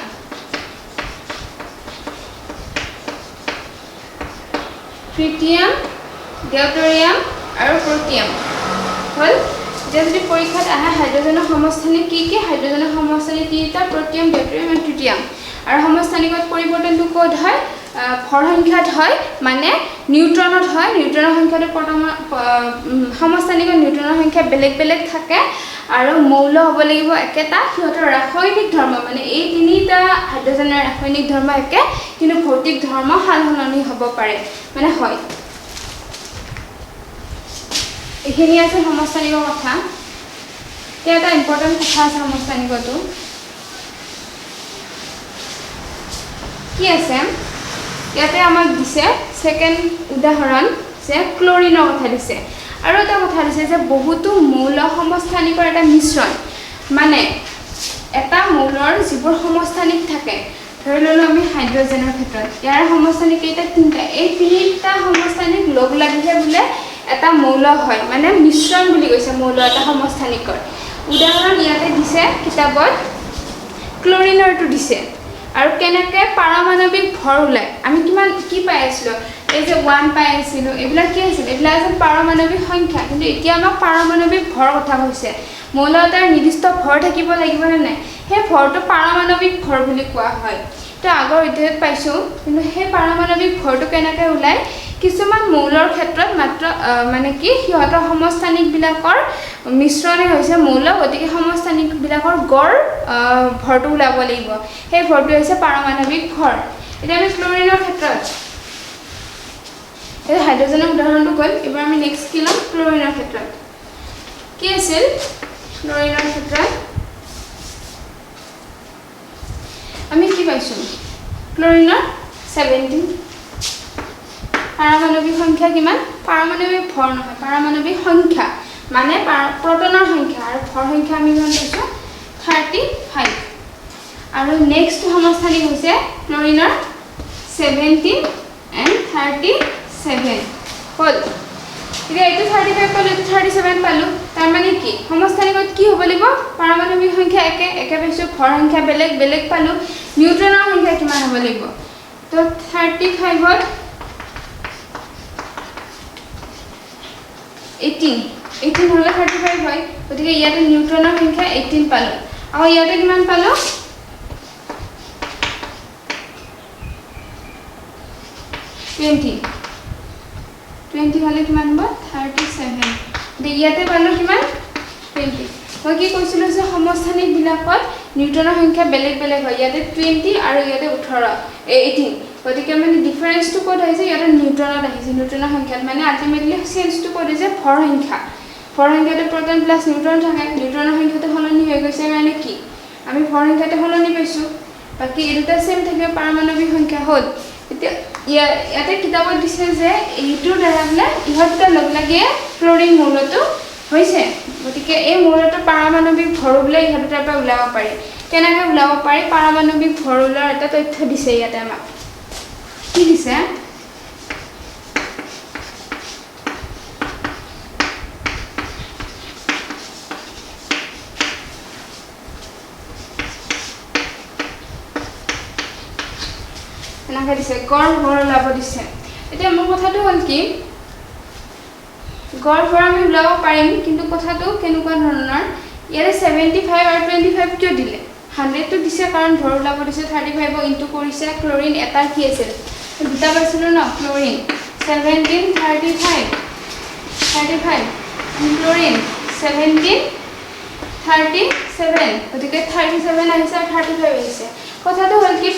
deuterium আৰু প্ৰোটিয়াম হল যদি পৰীক্ষাত আহে হাইড্ৰোজেনৰ সমস্থানিক কি হাইড্ৰোজেনৰ সমস্থানিক তিনিটা প্ৰোটিয়াম deuterium আৰু ট্ৰিটিয়াম আৰু সমস্থানিকত পৰিৱৰ্তনটো ক'ত হয় ভৰ সংখ্যাত হয় মানে নিউট্ৰনত হয় নিউট্ৰনৰ সংখ্যাটো সমস্থানিকত নিউট্ৰনৰ সংখ্যা বেলেগ বেলেগ থাকে আৰু মৌল হ'ব লাগিব একেটা সিহঁতৰ ৰাসায়নিক ধৰ্ম মানে এই তিনিটা হাইড্ৰোজেনৰ ৰাসায়নিক ধৰ্ম একে কিন্তু ভৌতিক ধৰ্ম সালসলনি হ'ব পাৰে মানে হয় এইখিনি আছে সমস্থানিকৰ কথা এটা ইম্পৰ্টেণ্ট কথা আছে সমস্থানিকটো কি আছে ইয়াতে আমাক দিছে সেকেন্ড উদাহৰণ যে ক্লোৰিনৰ কথা দিছে আৰু এটা কথা দিছে যে বহুতো মৌল সমস্থানিকৰ এটা মিশ্ৰণ মানে এটা মৌলৰ যিবোৰ সমস্থানিক থাকে ধৰি ললো আমি হাইড্ৰজেনৰ ক্ষেত্ৰত ইয়াৰ সমস্থানিক এটা তিনটা এই তিনটা সমস্থানিক লগ লাগিলে বুলে এটা মৌল হয় মানে মিশ্ৰণ বুলি কৈছে মৌল এটা সমস্থানিকৰ উদাহৰণ ইয়াতে দিছে কিতাপত ক্লোৰিনৰটো দিছে আৰু কেনেকে পাৰমাণৱিক ভৰ ওলাই আমি কিমান কি পাই আছিলো এই যে 1 পাই আছিলো এবিলা কি আছিল এবিলা আছিল পাৰমাণৱিক সংখ্যা কিন্তু এতিয়া আমাক পাৰমাণৱিক ভৰ কথা কৈছে মৌল এটাৰ নিৰ্দিষ্ট ভৰ থাকিব লাগিব না নাই হে ভৰটো পাৰমাণৱিক ভৰ বুলি কোৱা হয় তো আগৰ অধ্যায়ত পাইছো কিন্তু হে পাৰমাণৱিক ভৰটো কেনেকে ওলাই কিছুমান মৌলৰ ক্ষেত্ৰত মাত্ৰ মানে কি সিহঁতৰ সমস্থানিক বিলাকৰ মিশ্ৰণে হৈছে মৌল গতিকে সমস্থানিক বিলাকৰ গড় ভৰটো ওলাব লাগিব সেই ভৰটো হৈছে পাৰমাণৱিক ভৰ এটা আমি ক্লোৰিনৰ ক্ষেত্ৰত এই হাইড্ৰজেনৰ উদাহৰণটো গল এবাৰ আমি নেক্সট কি লম ক্লোৰিনৰ ক্ষেত্ৰত কি আছিল ক্লোৰিনৰ ক্ষেত্ৰত আমি কি পাইছো ক্লোৰিনৰ 17 পাৰমাণৱিক সংখ্যা কিমান পাৰমাণৱিক ভৰ নহয় পাৰমাণৱিক সংখ্যা মানে প্ৰোটনৰ সংখ্যা আৰু ভৰ সংখ্যা আমি গণ পাইছো 35 আৰু নেক্সট সমস্থানিক হৈছে ক্লোৰিনৰ 17 and 37 হল এতিয়া এইটো 35 পালো এইটো 37 পালো তাৰ মানে কি সমস্থানিকত কি হ'ব লাগিব পাৰমাণৱিক সংখ্যা একে পাইছো ভৰ সংখ্যা বেলেগ বেলেগ পালো নিউট্ৰনৰ সংখ্যা কিমান হ'ব লাগিব তো 35ত 18 হলে 35 হয় গতিকে ইয়াতে নিউট্ৰনৰ সংখ্যা 18 পালো আৰু ইয়াতে কিমান পালো 20 হলে কিমান হ'ব 37 ইয়াতে পালো কিমান 20 মই কি কৈছিলো যে সমস্থানিক বিলাকত নিউট্ৰনৰ সংখ্যা বেলেগ বেলেগ হয় ইয়াতে 20 আৰু ইয়াতে 18 গতিকে মানে ডিফাৰেন্সটো ক'ত আহিছে ইয়াতে নিউট্ৰনত আহিছে নিউট্ৰনৰ সংখ্যাত মানে আলটিমেটলি চেঞ্জটো কৰি যে ভৰ সংখ্যাতে প্ৰটন প্লাস নিউট্ৰন থাকে নিউট্ৰনৰ সংখ্যাতে সলনি হৈ গৈছে মানে কি আমি ভৰ সংখ্যাতে সলনি পাইছো বাকি এই দুটা সেম থাকে পাৰমাণৱিক সংখ্যা হ'ল এতিয়া ইয়াতে কিতাপত দিছে যে এইটোৰ দ্বাৰা বোলে ইহঁতটা লগ লাগিয়ে ক্লোৰিন মৌলটো হৈছে গতিকে এই মৌলটোৰ পাৰমাণৱিক ভৰ বোলে ইহঁতৰ পৰা ওলাব পাৰি কেনেকৈ ওলাব পাৰি পাৰমাণৱিক ভৰ ওলোৱাৰ এটা তথ্য দিছে ইয়াতে আমাক কি দিছে দিছে গড় ভৰ ওলাব দিছে এতিয়া মোৰ কথাটো হ'ল কি গড় ভৰ আমি ওলাব পাৰিম কিন্তু কথাটো কেনেকুৱা ধৰণৰ ইয়াৰে 75 আৰু 25 কিয় দিলে 100 টো দিছে কাৰণ ভৰ ওলাব দিছে 35 ইনটু কৰিছে ক্লোৰিন এটা কি আছিল দুটা পাইছিল ন ক্লোৰিন 17 35 ক্লোৰিন 17 37 গতিকে 37 আহিছে 35 আহিছে কথাটো হ'ল কি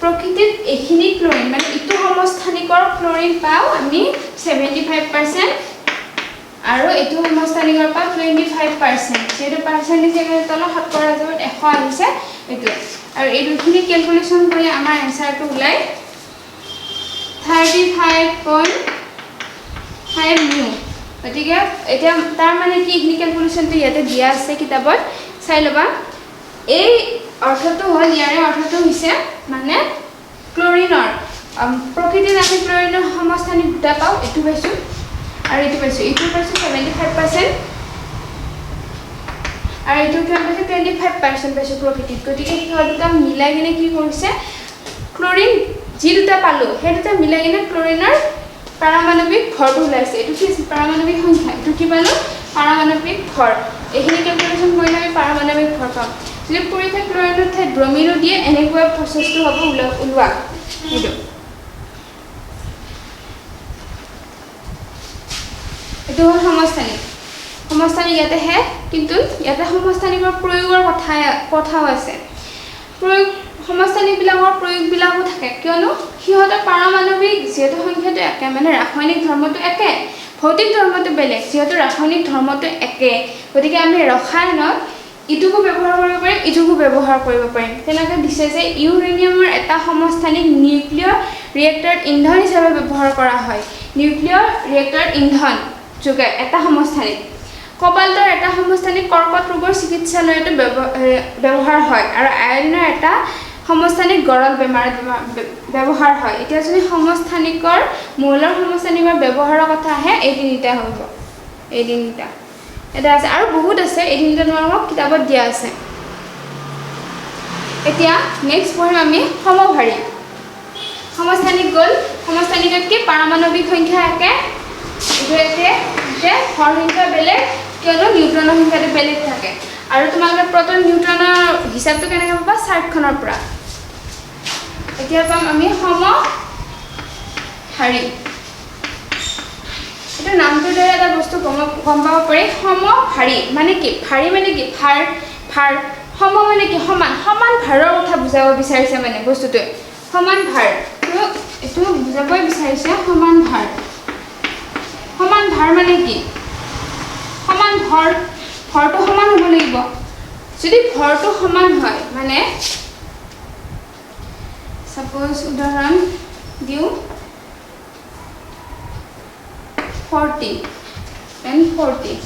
প্ৰকৃতিত এখিনি ক্লোৰিন মানে ইটো সমস্থানিকৰ ক্লোৰিন পাও আমি 75% আৰু এটো সমস্থানিকৰ পাও 25% যেটো পাৰ্চেন্টেজ একেৰে তল 7 কৰা যাব 100 আহিছে এটো আৰু এই দুখিনি ক্যালকুলেশন কৰি আমাৰ আনসাৰটো ওলাই 35.5 নিউ গতিকে এটা তাৰ মানে কি ইখিনি ক্যালকুলেশনটো ইয়াতে দিয়া আছে কিতাপত চাই লবা এই অৰ্থটো হ'ল ইয়াৰে অৰ্থটো হৈছে মানে ক্লোৰিনৰ প্ৰকৃতিত আমি ক্লোৰিনৰ সমস্থানিক দুটা পাও এটো পাইছো আৰু এটো পাইছো 75% আৰু এটো কিমান পাইছো 25% পাইছো প্ৰকৃতিত গতিকে এই দুটা মিলাই কিনে কি কৰিছে ক্লোৰিন যি দুটা পালো সেই দুটা মিলাই কিনে ক্লোৰিনৰ পাৰমাণৱিক ভৰটো ওলাইছে এটো কি পাৰমাণৱিক সংখ্যা এটো কি পালো পাৰমাণৱিক ভৰ এইখিনি ক্যালকুলেশন কৰিলে আমি পাৰমাণৱিক ভৰ পাম যদি পৰীক্ষা ক্লোৰিনৰ ঠাইত ব্ৰমিনো দিয়ে এনেকুৱা প্ৰচেছটো হ'ব ওলোৱা এটো হ'ল সমস্থানিক ইয়াতে হে কিন্তু ইয়াতে সমস্থানিকৰ প্ৰয়োগৰ কথাও আছে প্ৰয়োগ সমস্থানিক বিলাকৰ প্ৰয়োগ বিলাকো থাকে কিয়নো সিহঁতৰ পাৰমাণৱিক যেটো সংখ্যাটো একে মানে ৰাসায়নিক ধৰ্মটো একে ভৌতিক ধৰ্মটো বেলেগ যেহেতু ৰাসায়নিক ধৰ্মটো একে গতিকে আমি ৰসায়নত ইটোকো ব্যৱহাৰ কৰিব পাৰিম ইটোকো ব্যৱহাৰ কৰিব পাৰিম তেনেকৈ দিছে যে ইউৰেনিয়ামৰ এটা সমস্থানিক নিউক্লিয়াৰ ৰিয়েক্টৰত ইন্ধন হিচাপে ব্যৱহাৰ কৰা হয় নিউক্লিয়াৰ ৰিয়েক্টৰত ইন্ধন যোগে এটা সমস্থানিক কবাল্টৰ এটা সমস্থানিক কৰ্কট ৰোগৰ চিকিৎসালয়তো ব্যৱহাৰ হয় আৰু আয়ডিনৰ এটা সমস্থানিক গৰল বেমাৰত ব্যৱহাৰ হয় এতিয়া যদি সমস্থানিকৰ মৌলৰ সমস্থানিকৰ ব্যৱহাৰৰ কথা আহে এই তিনিটা হ'ব এই তিনিটা এটা আছে আৰু বহুত আছে এই তিনিটা তোমালোকক কিতাপত দিয়া আছে এতিয়া নেক্সট পঢ়িম আমি সমভাৰী সমস্থানিক গ'ল সমস্থানিকত কি পাৰমাণৱিক সংখ্যা একে যে ভৰ সংখ্যা বেলেগ কিয়নো নিউট্ৰনৰ সংখ্যাটো বেলেগ থাকে আৰু তোমালোকে প্ৰটন নিউট্ৰনৰ হিচাপটো কেনেকৈ পাবা চাৰ্টখনৰ পৰা এতিয়া পাম আমি সমভাৰী এটা নামটোৰ দ্বাৰা এটা বস্তু গম পাব পাৰি সমভাৰী মানে কি ভাৰী মানে কি ভাৰ সম মানে কি সমান সমান ভাৰৰ কথা বুজাব বিচাৰিছে মানে বস্তুটোৱে সমান ভাৰ এইটো বুজাবই বিচাৰিছে সমান ভাৰ মানে কি সমান ভৰটো সমান হ'ব লাগিব যদি ভৰটো সমান হয় মানে সাপোজ উদাহৰণ দিওঁ 40 and 40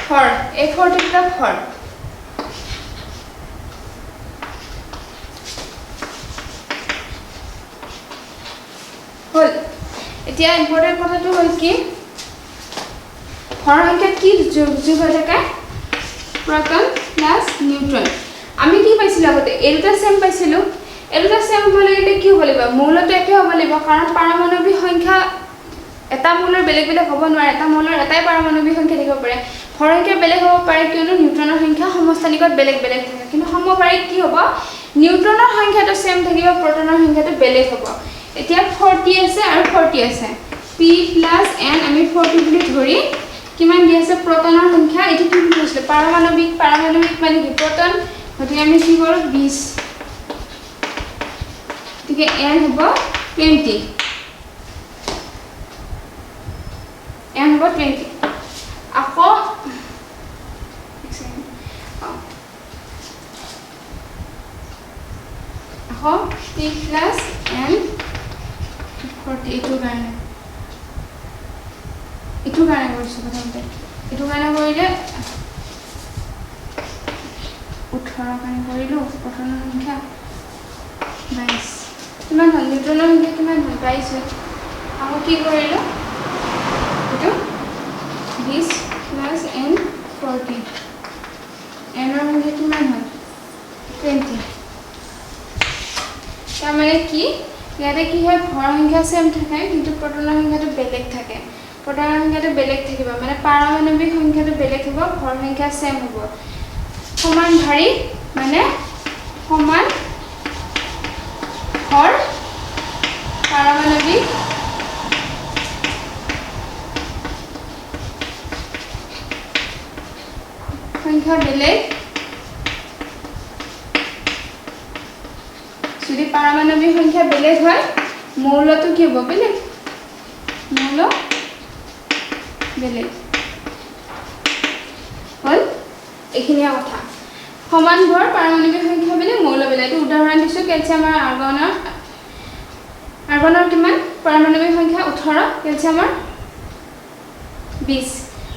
ভৰ এই 40 টা ভৰ হল এতিয়া ইম্পৰ্টেন্ট কথাটো হ'ল কি ভৰ সংখ্যা কি যোগ হৈ থাকে প্ৰটন প্লাছ নিউট্ৰন আমি কি পাইছিলোঁ আগতে এই দুটা সেম পাইছিলোঁ এই দুটা সেম হ'ব লাগিলে কি হ'ব লাগিব মৌলটো একে হ'ব লাগিব কাৰণ পাৰমাণৱিক সংখ্যা এটা মৌলৰ বেলেগ বেলেগ হ'ব নোৱাৰে এটা মৌলৰ এটাই পাৰমাণৱিক সংখ্যা থাকিব পাৰে ভৰ সংখ্যা বেলেগ হ'ব পাৰে কিয়নো নিউট্ৰনৰ সংখ্যা সমস্থানিকত বেলেগ বেলেগ থাকে কিন্তু সমভাৰীত কি হ'ব নিউট্ৰনৰ সংখ্যাটো সেম থাকিব প্ৰটনৰ সংখ্যাটো বেলেগ হ'ব এতিয়া 40 আছে আৰু 40 আছে p + n আমি 40 বুলি ধৰি কিমান দি আছে প্ৰটনৰ সংখ্যা এটো কি কৈছিল পাৰমাণৱিক মানে কি প্ৰটন গতিকে আমি কি কৰো 20 গতিকে n হ'ব 20 n হ'ব 20 আকৌ p + n 40 এইটো কাৰণে কৰিছোঁ প্ৰথমতে এইটো কাৰণে কৰিলে 18 কাৰণে কৰিলোঁ প্ৰটনৰ সংখ্যা 22 কিমান হ'ল নিউট্ৰনৰ সংখ্যা কিমান হ'ল 22 হ'ল আকৌ কি কৰিলোঁ এইটো 20 + n 40 n ৰ সংখ্যা কিমান হ'ল 20 তাৰমানে কি ইয়াতে কি হয় ভৰ সংখ্যা সেম থাকে কিন্তু প্ৰটনৰ সংখ্যাটো বেলেগ থাকে প্ৰটনৰ সংখ্যাটো বেলেগ থাকিব মানে পাৰমাণৱিক সংখ্যাটো বেলেগ হ'ব ভৰ সংখ্যা সেম হ'ব সমান ভাৰী মানে সমান ভৰ পাৰমাণৱিক সংখ্যা বেলেগ যদি পাৰমাণৱিক সংখ্যা বেলেগ হয় মৌলটো কি হ'ব বেলেগ মৌল বেলেগ হল এইখিনিয়া কথা সমান ভৰ পাৰমাণৱিক সংখ্যা বেলেগ মৌল বেলেগ এইটো উদাহৰণ দিছোঁ কেলছিয়াম আৰু আৰ্গনৰ কিমান পাৰমাণৱিক সংখ্যা 18 কেলছিয়ামৰ 20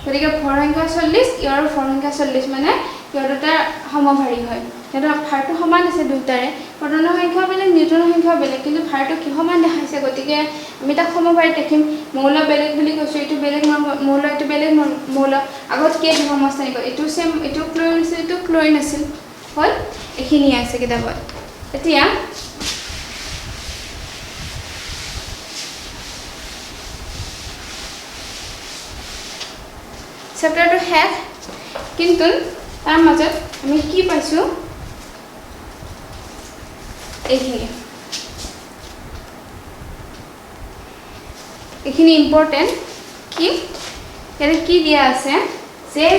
গতিকে ভৰ সংখ্যা 40 ইয়াৰ ভৰ সংখ্যা 40 মানে ইয়াৰ দুটা সমভাৰী হয় এটা ভাৰটো সমান আছে দুটাৰে প্ৰটনৰ সংখ্যা বেলেগ নিউট্ৰনৰ সংখ্যা বেলেগ কিন্তু ভাৰটো কি সমান দেখাইছে গতিকে আমি তাক সমভাৰীত দেখিম মৌল বেলেগ বুলি কৈছোঁ এইটো বেলেগ মৌল এইটো বেলেগ মৌল আগত কি আছে সমস্থানিক এইটো সেম এইটো ক্লোৰিন আছিল এইটো ক্লোৰিন আছিল হল এইখিনি আছে কিতাপত এতিয়া চেপ্টাৰটো শেষ কিন্তু তাৰ মাজত আমি কি পাইছোঁ এইখিনি ইম্পৰ্টেণ্ট কি ইয়াতে কি দিয়া আছে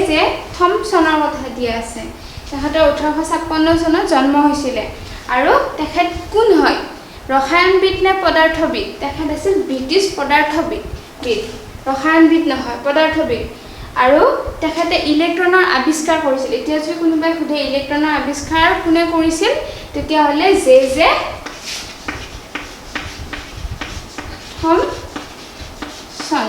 যে থমছনৰ কথা দিয়া আছে তেখেতৰ 1856 চনত জন্ম হৈছিলে আৰু তেখেত কোন হয় ৰসায়নবিদ নে পদাৰ্থবিদ তেখেত আছিল ব্ৰিটিছ পদাৰ্থবিদ ৰসায়নবিদ নহয় পদাৰ্থবিদ আৰু তেখেতে ইলেক্ট্ৰনৰ আৱিষ্কাৰ কৰিছিল এতিয়া যদি কোনোবাই সুধে ইলেক্ট্ৰনৰ আৱিষ্কাৰ কোনে কৰিছিল তেতিয়া হলে জে থমসন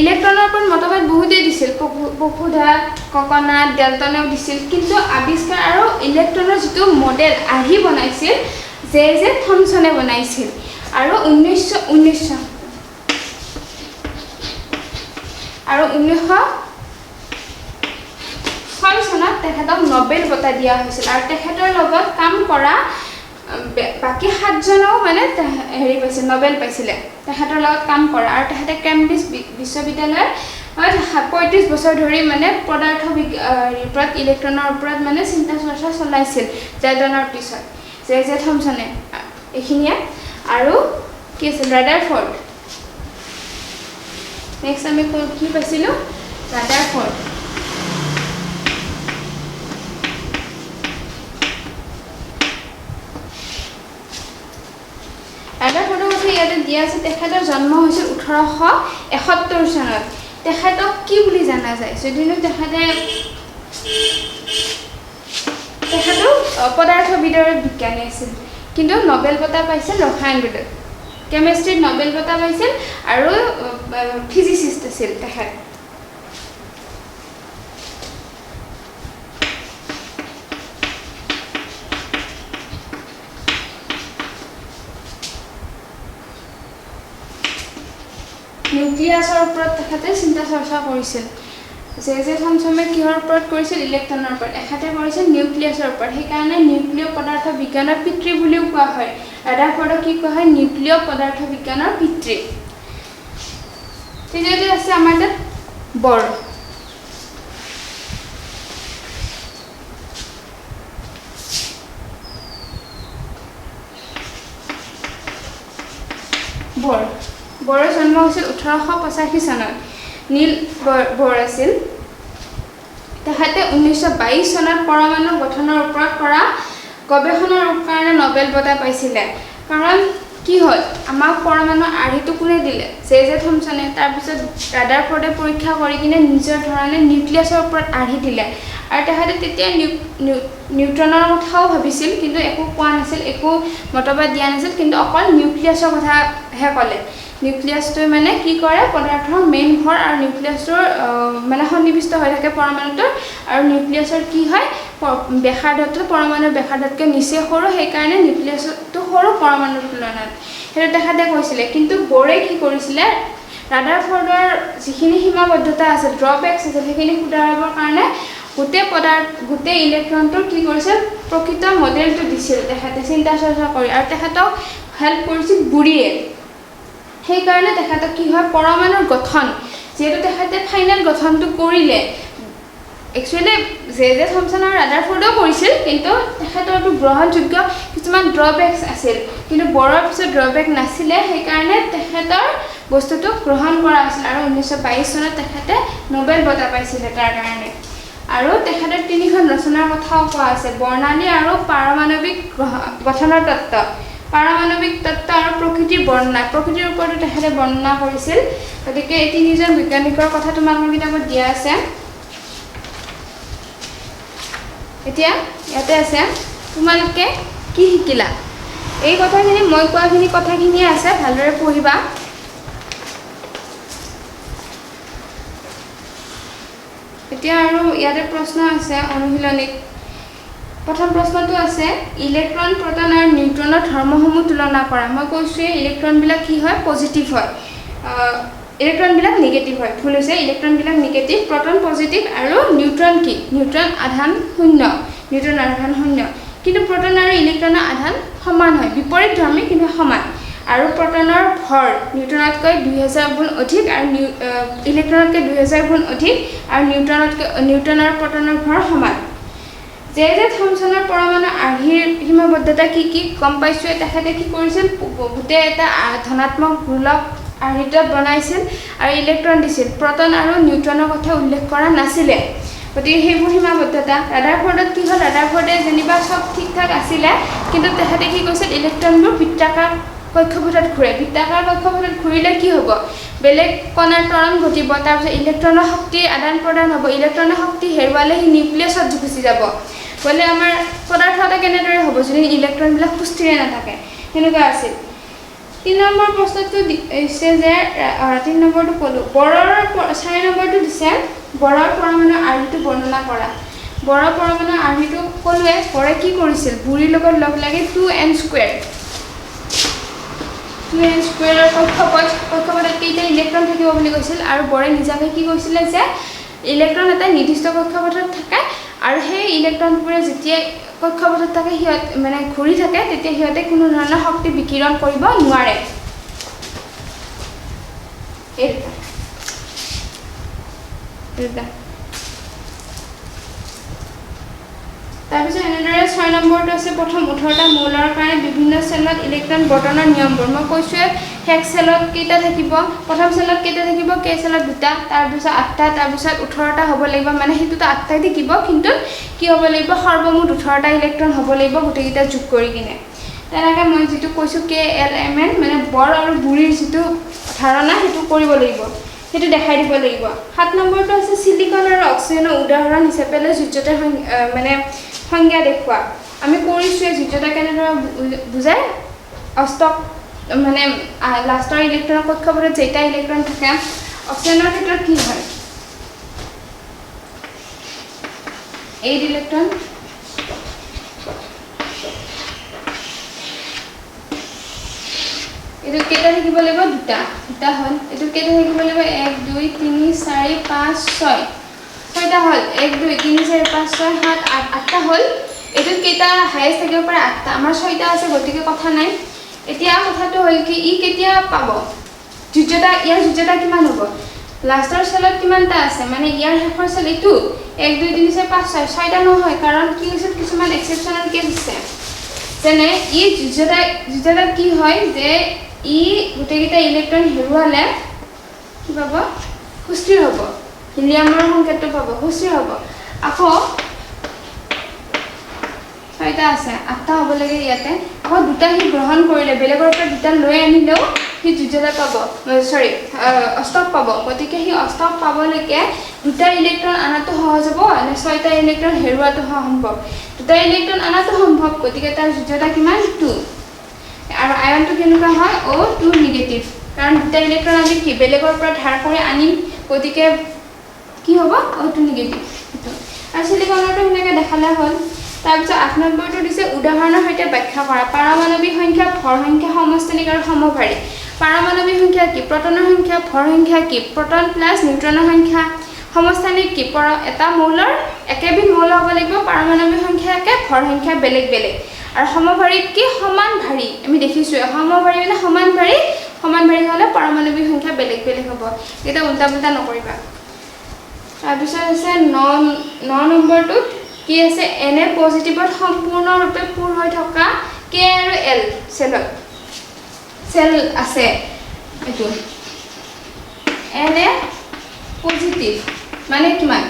ইলেক্ট্ৰনৰ ওপৰত মতবাদ বহুতেই দিছিল পখুধা ককনাট ডেল্টনেও দিছিল কিন্তু আৱিষ্কাৰ আৰু ইলেক্ট্ৰনৰ যিটো মডেল আৰ্হি বনাইছিল জে থমসনে বনাইছিল আৰু 1906 চনত তেখেতক নোবেল বঁটা দিয়া হৈছিল আৰু তেখেতৰ লগত কাম কৰা বাকি 7 জনেও মানে হেৰি পাইছিল নোবেল পাইছিলে তেখেতৰ লগত কাম কৰা আৰু তেখেতে কেম্ব্ৰিজ বিশ্ববিদ্যালয়ত 35 বছৰ ধৰি মানে পদাৰ্থ ওপৰত ইলেক্ট্ৰনৰ ওপৰত মানে চিন্তা চৰ্চা চলাইছিল জেডনৰ পিছত জে থমসনে এইখিনিয়ে আৰু কি আছিল ৰাদাৰফৰ্ড নেক্সট আমি কি পাইছিলো ৰাদাৰফৰ্ড ৰাদাৰফৰ্ডৰ কথা ইয়াতে দিয়া আছে তেখেতৰ জন্ম হৈছিল 1871 চনত তেখেতক কি বুলি জানা যায় যদিও তেখেতো পদাৰ্থবিদৰ বিজ্ঞানী আছিল কিন্তু নোবেল বঁটা পাইছিল ৰসায়নবিদত কেমিষ্ট্ৰিত নোবেল বঁটা পাইছিল আৰু ফিজিচিষ্ট আছিল তেখেত নিউক্লিয়াছৰ ওপৰত তেখেতে চিন্তা চৰ্চা কৰিছিল জে থমসনে কিহৰ ওপৰত কৰিছিল ইলেক্ট্ৰনৰ ওপৰত এখেতে কৰিছিল নিউক্লিয়াছৰ ওপৰত সেইকাৰণে নিউক্লিয় পদাৰ্থ বিজ্ঞানৰ পিতৃ বুলিও কোৱা হয় ৰাদাৰফৰ্ডক কি কোৱা হয় নিউক্লিয় পদাৰ্থ বিজ্ঞানৰ পিতৃ তৃতীয়তে আছে আমাৰ তাত বৰ বৰৰ জন্ম হৈছিল 1885 চনত নীল বৰ আছিল তেখেতে 1922 চনত পৰমাণু গঠনৰ ওপৰত কৰা গৱেষণাৰ কাৰণে নোবেল বঁটা পাইছিলে কাৰণ কি হ'ল আমাক পৰমাণু আৰ্হিটো কোনে দিলে জে থমসনে তাৰপিছত ৰাদাৰফৰ্ডে পৰীক্ষা কৰি কিনে নিজৰ ধৰণে নিউক্লিয়াছৰ ওপৰত আৰ্হি দিলে আৰু তেখেতে তেতিয়া নিউট্ৰনৰ কথাও ভাবিছিল কিন্তু একো কোৱা নাছিল একো মতবাদ দিয়া নাছিল কিন্তু অকল নিউক্লিয়াছৰ কথাহে ক'লে নিউক্লিয়াছটোৱে মানে কি কৰে পদাৰ্থৰ মেইন ভৰ আৰু নিউক্লিয়াছৰ মানে সন্নিৱিষ্ট হৈ থাকে পৰমাণুটোৰ আৰু নিউক্লিয়াছৰ কি হয় ব্যাসাৰ্ধটো পৰমাণুৰ ব্যাসাৰ্ধতকৈ নিচে সৰু সেইকাৰণে নিউক্লিয়াছটো সৰু পৰমাণুৰ তুলনাত সেইটো তেখেতে কৈছিলে কিন্তু বৰে কি কৰিছিলে ৰাদাৰফৰ্ডৰ যিখিনি সীমাবদ্ধতা আছে ড্ৰবেক্স আছে সেইখিনি শুধৰাবৰ কাৰণে গোটেই ইলেক্ট্ৰনটোৰ কি কৰিছিল প্ৰকৃত মডেলটো দিছিল তেখেতে চিন্তা চৰ্চা কৰি আৰু তেখেতক হেল্প কৰিছিল বুৰিয়ে সেইকাৰণে তেখেতক কি হয় পৰমাণুৰ গঠন যেহেতু তেখেতে ফাইনেল গঠনটো কৰিলে একচুৱেলি জে থমসন আৰু ৰাদাৰফৰ্ডেও কৰিছিল কিন্তু তেখেতৰটো গ্ৰহণযোগ্য কিছুমান ড্ৰবেক্স আছিল কিন্তু বৰৰ পিছত ড্ৰবেক নাছিলে সেইকাৰণে তেখেতৰ বস্তুটো গ্ৰহণ কৰা হৈছিল আৰু 1922 চনত তেখেতে নোবেল বঁটা পাইছিলে তাৰ কাৰণে আৰু তেখেতৰ 3খন ৰচনাৰ কথাও কোৱা আছে বৰ্ণালী আৰু পাৰমাণৱিক গঠনৰ তত্ত্ব পাৰমাণৱিক তত্ত্ব আৰু প্ৰকৃতিৰ ওপৰতো তেখেতে বৰ্ণনা কৰিছিল গতিকে এই 3জন বৈজ্ঞানিকৰ কথা তোমালোকৰ কিতাপত দিয়া আছে এতিয়া ইয়াতে আছে তোমালোকে কি শিকিলা এই কথাখিনি মই কোৱাখিনি কথাখিনিয়ে আছে ভালদৰে পঢ়িবা এতিয়া আৰু ইয়াতে প্ৰশ্ন আছে অনুশীলনীত প্ৰথম প্ৰশ্নটো আছে ইলেক্ট্ৰন প্ৰটন আৰু নিউট্ৰনৰ ধৰ্মসমূহ তুলনা কৰা মই কৈছোঁ ইলেক্ট্ৰনবিলাক কি হয় পজিটিভ হয় ইলেক্ট্ৰনবিলাক নিগেটিভ হয় ভুল হৈছে ইলেক্ট্ৰনবিলাক নিগেটিভ প্ৰটন পজিটিভ আৰু নিউট্ৰন কি নিউট্ৰন আধান শূন্য কিন্তু প্ৰটন আৰু ইলেক্ট্ৰনৰ আধান সমান হয় বিপৰীতধৰ্মী কিন্তু সমান আৰু প্ৰটনৰ ভৰ নিউট্ৰনতকৈ 2000 গুণ অধিক আৰু ইলেক্ট্ৰনতকৈ 2000 গুণ অধিক আৰু নিউট্ৰন আৰু প্ৰটনৰ ভৰ সমান জে থমসনৰ পৰমাণু আৰ্হিৰ সীমাবদ্ধতা কি গম পাইছোঁ তেখেতে কি কৰিছিল গোটেই এটা ধনাত্মক গোলক আৰ্হিত বনাইছিল আৰু ইলেক্ট্ৰন দিছিল প্ৰটন আৰু নিউট্ৰনৰ কথা উল্লেখ কৰা নাছিলে গতিকে সেইবোৰ সীমাবদ্ধতা ৰাদাৰফৰ্ডত কি হ'ল ৰাদাৰফৰ্ডে যেনিবা চব ঠিক ঠাক আছিলে কিন্তু তেখেতে কি কৈছিল ইলেক্ট্ৰনবোৰ বৃত্তাকাৰ কক্ষপথত ঘূৰে বৃত্তাকাৰ কক্ষপথত ঘূৰিলে কি হ'ব বেলেগ কণাৰ ত্বৰণ ঘটিব তাৰ পিছত ইলেক্ট্ৰনৰ শক্তিৰ আদান প্ৰদান হ'ব ইলেক্ট্ৰনৰ শক্তি হেৰুৱালে সি নিউক্লিয়াছত গুচি যাব বলে আমাৰ পদাৰ্থ এটা কেনেদৰে হ'ব যদি ইলেক্ট্ৰনবিলাক সুস্থিৰে নাথাকে হেনেকুৱা আছিল 3 নম্বৰ প্ৰশ্নটো দিছে যে 3 নম্বৰটো ক'লো বৰৰ 4 নম্বৰটো দিছে বৰৰ পৰমাণু আৰ্হিটো বৰ্ণনা কৰা বৰৰ পৰমাণু আৰ্হিটো ক'লোৱে বৰে কি কৰিছিল বুৰিৰ লগত লগ লাগি 2n² 2n² কক্ষপথত কেইটা ইলেক্ট্ৰন থাকিব বুলি কৈছিল আৰু বৰে নিজাকৈ কি কৈছিল যে ইলেক্ট্ৰন এটা নিৰ্দিষ্ট কক্ষপথত থাকে আৰু সেই ইলেক্ট্ৰনবোৰে যেতিয়া কক্ষপথত থাকে হিয়ত মানে ঘূৰি থাকে তেতিয়া হিয়তে কোনো ধৰণৰ শক্তি বিকিৰণ কৰিব নোৱাৰে এটা তাৰপিছত এনেদৰে 6 নম্বৰটো আছে প্ৰথম 18টা মৌলৰ কাৰণে বিভিন্ন চেলত ইলেক্ট্ৰন বৰ্তনৰ নিয়মবোৰ মই কৈছোৱে হেক্স চেলত কেইটা থাকিব প্ৰথম চেলত কেইটা থাকিব কে চেলত দুটা তাৰপিছত 8টা তাৰপিছত 18টা হ'ব লাগিব মানে হেতুটো 8টাই থাকিব কিন্তু কি হ'ব লাগিব সৰ্বমুঠ 18টা ইলেক্ট্ৰন হ'ব লাগিব গোটেইটা যোগ কৰি কিনে তেনেকৈ মই যেটো কৈছো কে এল এম এন মানে বৰ আৰু বুৰিৰ যেটো ধাৰণা হেতু কৰিব লাগিব হেতু দেখাই দিব লাগিব 7 নম্বৰটো আছে সিলিকন আৰু অক্সিজেনৰ উদাহৰণ হিচাপে লৈ যুজ্যতাৰ মানে সংজ্ঞা দেখুৱা আমি কৰিছোৱে যুজ্যতা কেনেদৰে বুজায় অষ্টক মানে লাষ্টৰ ইলেক্ট্ৰনৰ কক্ষপথত যেটা ইলেক্ট্ৰন থাকে অক্সিজেনৰ ক্ষেত্ৰত কি হয় 8 ইলেক্ট্ৰন এটো কেটা থাকিব লাগিব দুটা হল এটো কেটা থাকিব লাগিব 1 2 3 4 5 6 ছয়টা হল 1 2 3 4 5 6 7 8 আঠটা হল এটো কেটা হাইয়েস্ট থাকিব পাৰে আঠটা আমাৰ ছয়টা আছে গতিকে কথা নাই এতিয়া কথাটো হল কি ই কেতিয়া পাব যুজ্যতা ইয়াৰ যুজ্যতা কিমান হ'ব লাষ্টৰ সেলত কিমানটা আছে মানে ইয়াৰ শেষৰ সেল এটো 1 2 3 4 5 6 ছয়টা নহয় কাৰণ কি হৈছে কিছুমান এক্সেপশনাল কেস আছে যেনে ই যুজ্যতা কি হয় যে ই গোটেইটা ইলেক্ট্ৰন হেৰুৱালে কি পাব সুস্থিৰ হ'ব হিলিয়ামৰ সংকেতটো পাব সুস্থিৰ হ'ব আকৌ ছয়টা আছে আঠটা হ'ব লাগে ইয়াতে আকৌ দুটা হি গ্ৰহণ কৰিলে বেলেগৰ পৰা দুটা লৈ আনিলেও হি যুজ্যতা পাব সৰি অষ্টক পাব গতিকে হি অষ্টক পাবলৈকে দুটা ইলেক্ট্ৰন আনাটো সহজ হ'ব নে ছয়টা ইলেক্ট্ৰন হেৰুৱাটো সম্ভৱ দুটা ইলেক্ট্ৰন আনাটো সম্ভৱ গতিকে তাৰ যুজ্যতা কিমান 2 আৰু আয়নটো কেনেকুৱা হয় O2 নিগেটিভ কাৰণ দুটা ইলেক্ট্ৰন আমি কি বেলেগৰ পৰা ধাৰ কৰি আনিম গতিকে কি হ'ব O2 নিগেটিভ আৰু সিলিকনৰটো হেনেকে দেখালে হ'ল তাৰপিছত 8 নম্বৰটো দিছে উদাহৰণৰ সৈতে ব্যাখ্যা কৰা পাৰমাণবিক সংখ্যা ভৰ সংখ্যা সমস্থানিক আৰু সমভাৰী পাৰমাণবিক সংখ্যা কি প্ৰটনৰ সংখ্যা ভৰ সংখ্যা কি প্ৰটন প্লাস নিউট্ৰনৰ সংখ্যা সমস্থানিক কি এটা মৌলৰ একেবিধ মৌল হ'ব লাগিব পাৰমাণবিক সংখ্যা একে ভৰ সংখ্যা বেলেগ বেলেগ আৰু সমভাৰীত কি সমান ভাৰী আমি দেখিছো সমভাৰী মানে সমান ভাৰী হলে পাৰমাণবিক সংখ্যা বেলেগ বেলেগ হ'ব এটা উল্টা পুল্টা নকৰিবা তাৰপিছত আছে 9 নম্বৰটোত কি আছে এনে পজিটিভত সম্পূৰ্ণৰূপে পূৰ হৈ থকা কে আৰু এল সেল আছে এটো এনে পজিটিভ মানে কিমান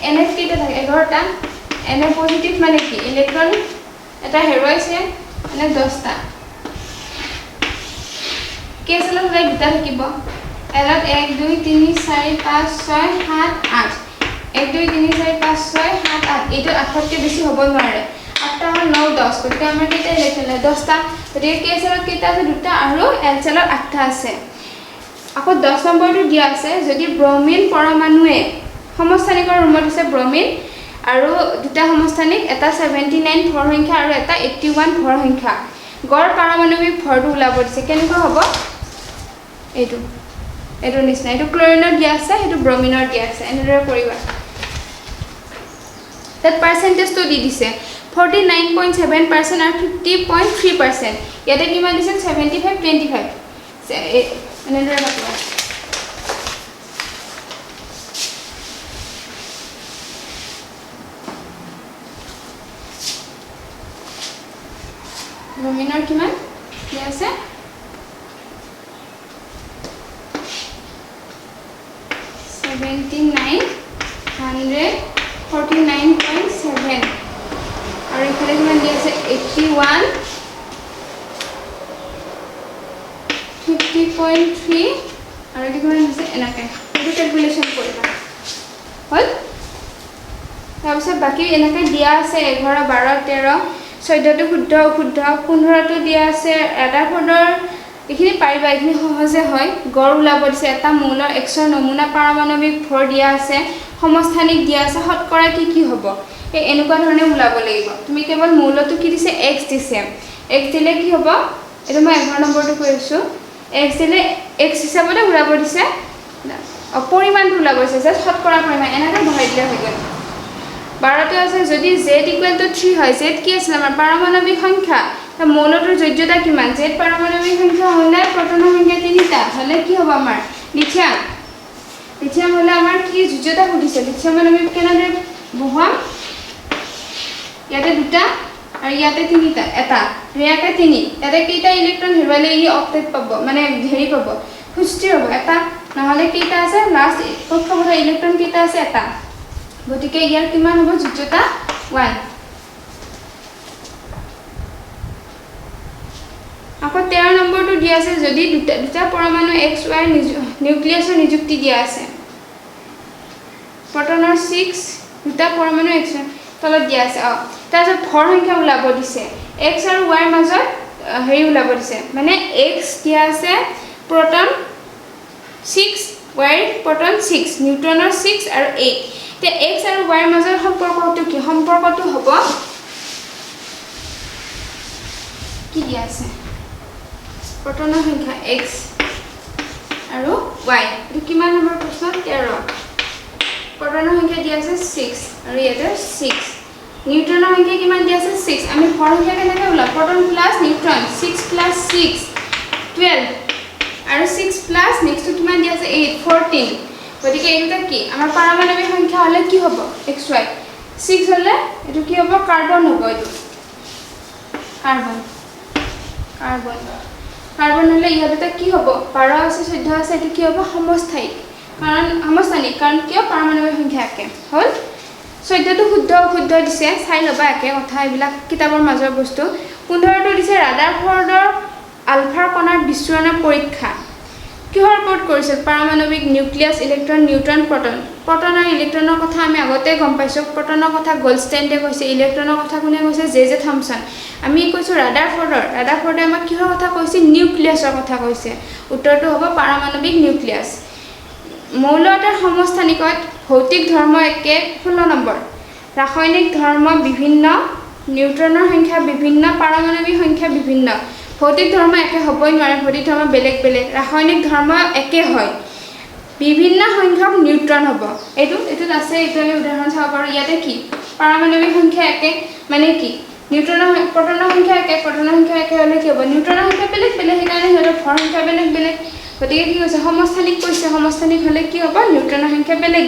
এনে কেইটা থাকে 11টা এনে পজিটিভ মানে কি ইলেক্ট্ৰন এটা হেৰুৱাইছে মানে 10টা কে সেলত লৈ দুটা থাকিব এলত 1 2 3 4 5 6 7 8 1 2 3 4 5 6 7 8 এইটো 8তকৈ বেছি হ'ব নোৱাৰে 8টা 9 10 গতিকে আমাৰ কেইটা ইলেক্ট্ৰন 10টা গতিকে কে সেলত কেইটা আছে দুটা আৰু এল সেলত 8টা আছে আকৌ 10 নম্বৰটো দিয়া আছে যদি ব্ৰমিন পৰমাণুৱে সমস্থানিকৰ ৰুমত আছে ব্ৰমিন আৰু দুটা সমস্থানিক এটা 79 ভৰ সংখ্যা আৰু এটা 81 ভৰ সংখ্যা গড় পাৰমাণবিক ভৰটো ওলাব দিছে কেনেকুৱা হ'ব এইটো নিচিনা এইটো ক্লোৰিনৰ দিয়া আছে এইটো ব্ৰমিনৰ দিয়া আছে এনেদৰে কৰিবা তাত পাৰ্চেন্টেজটো দি দিছে 49.7% আৰু 50.3% ইয়াতে কিমান দিছে 75 25 এনেদৰে পাবা ব্ৰমিনৰ কিমান কি আছে 79 149.7 আৰু ইফালে কিমান দি আছে 81 50.3 আৰু এটো কিমান আছে এনেকে এটো ক্যালকুলেশন কৰিবা হল তাৰপিছত বাকি এনেকে দিয়া আছে 11 12 13 14 টো শুদ্ধ অশুদ্ধ 15 টো দিয়া আছে ৰাদাৰফৰ্ডৰ এখিনি পাৰিবা এখিনি সহজে হয় গড় ওলাব দিছে এটা মৌলৰ এক্সৰ নমুনা পাৰমাণবিক ভৰ দিয়া আছে সমস্থানিক দিয়া আছে শতকৰা কি হ'ব এই এনেকুৱা ধৰণে ওলাব লাগিব তুমি কেৱল মৌলটো কি দিছে x দিছে x দিলে কি হ'ব এটা মই 11 নম্বৰটো কৈছো x দিলে x হিচাপতে ওলাব দিছে পৰিমাণটো ওলাব দিছে যে শতকৰা পৰিমাণ এনেকৈ বহাই দিলে হৈ গ'ল 12 টো আছে যদি z = 3 হয় z কি আছে আমাৰ পাৰমাণবিক সংখ্যা তা মৌলটোৰ যোগ্যতা কিমান z পাৰমাণবিক সংখ্যা হলে প্ৰটনৰ সংখ্যা 3টা হলে কি হ'ব আমাৰ লিথিয়াম হলে আমাৰ কি যোগ্যতা সুধিছে লিথিয়ামৰ আমি কেনেদৰে বহুৱাম ইয়াতে দুটা আৰু ইয়াতে তিনিটা এটা ৰেয়াকে 3 ইয়াতে কেইটা ইলেক্ট্ৰন হেৰুৱালে ই অক্টেট পাব মানে হেৰি পাব সুস্থিৰ হ'ব এটা নহলে কেইটা আছে লাষ্ট কক্ষপথৰ ইলেক্ট্ৰন কেইটা আছে এটা গতিকে ইয়াৰ কিমান হ'ব যোগ্যতা 1 আকৌ 13 নম্বৰটো দিয়া আছে যদি দুটা পৰমাণু x y নিউক্লিয়াছৰ নিযুক্তি দিয়া আছে প্ৰটনৰ 6 দুটা পৰমাণু x তলত দিয়া আছে তাৰপিছত ভৰ সংখ্যা ওলাব দিছে x আৰু y ৰ মাজত হেৰি ওলাব দিছে মানে x দিয়া আছে প্ৰটন 6 y প্ৰটন 6 নিউট্ৰনৰ 6 আৰু 8 তে x আৰু y ৰ মাজৰ সম্পৰ্কটো কি সম্পৰ্কটো হ'ব কি দিয়া আছে প্ৰটনৰ সংখ্যা x আৰু y এটো কিমান নম্বৰ প্ৰশ্ন 13 প্ৰটনৰ সংখ্যা দিয়া আছে 6 আৰু ইয়াতে 6 নিউট্ৰনৰ সংখ্যা কিমান দিয়া আছে 6 আমি ভৰ সংখ্যা কেনেকৈ ওলাম প্ৰটন প্লাস নিউট্ৰন 6 প্লাস 6 12 আৰু 6 প্লাস নেক্সট কিমান দিয়া আছে 8 14 গতিকে এইটা কি আমাৰ পাৰমাণবিক সংখ্যা হলে কি হ'ব xy 6 হলে এটো কি হ'ব কাৰ্বন হ'ব এটো কাৰ্বন হলে ইহতে কি হ'ব 12 আছে 14 আছে এটো কি হ'ব সমস্থায়িক কাৰণ কিয় পাৰমাণবিক সংখ্যা একে হল 14 টো শুদ্ধ অশুদ্ধ দিছে চাই লবা একে কথা এইবিলাক কিতাপৰ মাজৰ বস্তু 15 টো দিছে ৰাদাৰফৰ্ডৰ আলফাৰ কণাৰ বিস্ফোৰণৰ পৰীক্ষা কিহৰ ওপৰত কৰিছিল পাৰমাণবিক নিউক্লিয়াছ ইলেক্ট্ৰন নিউট্ৰন প্ৰটন আৰু ইলেক্ট্ৰনৰ কথা আমি আগতে গম পাইছো প্ৰটনৰ কথা গোল্ডষ্টেইনে কৈছে ইলেক্ট্ৰনৰ কথা কোনে কৈছে জে থমসন আমি কৈছো ৰাদাৰফৰ্ডে আমাক কিহৰ কথা কৈছে নিউক্লিয়াছৰ কথা কৈছে উত্তৰটো হ'ব পাৰমাণবিক নিউক্লিয়াছ মৌল এটাৰ সমস্থানিকত ভৌতিক ধৰ্ম একে 16 নম্বৰ ৰাসায়নিক ধৰ্ম বিভিন্ন নিউট্ৰনৰ সংখ্যা বিভিন্ন পাৰমাণবিক সংখ্যা বিভিন্ন ভৌতিক ধৰ্ম একে হ'বই নোৱাৰে ভৌতিক ধৰ্ম বেলেগ ৰাসায়নিক ধৰ্ম একে হয় বিভিন্ন সংখ্যক নিউট্ৰন হ'ব এটো আছে এটো আমি উদাহৰণ চাব পাৰো ইয়াতে কি পাৰমাণবিক সংখ্যা একে মানে কি নিউট্ৰনৰ প্ৰটনৰ সংখ্যা একে হলে কি হ'ব নিউট্ৰনৰ সংখ্যা বেলেগ সেইকাৰণে হেতৰ ভৰ সংখ্যা বেলেগ গতিকে কি হৈছে সমস্থানিক কৈছে সমস্থানিক হলে কি হ'ব নিউট্ৰনৰ সংখ্যা বেলেগ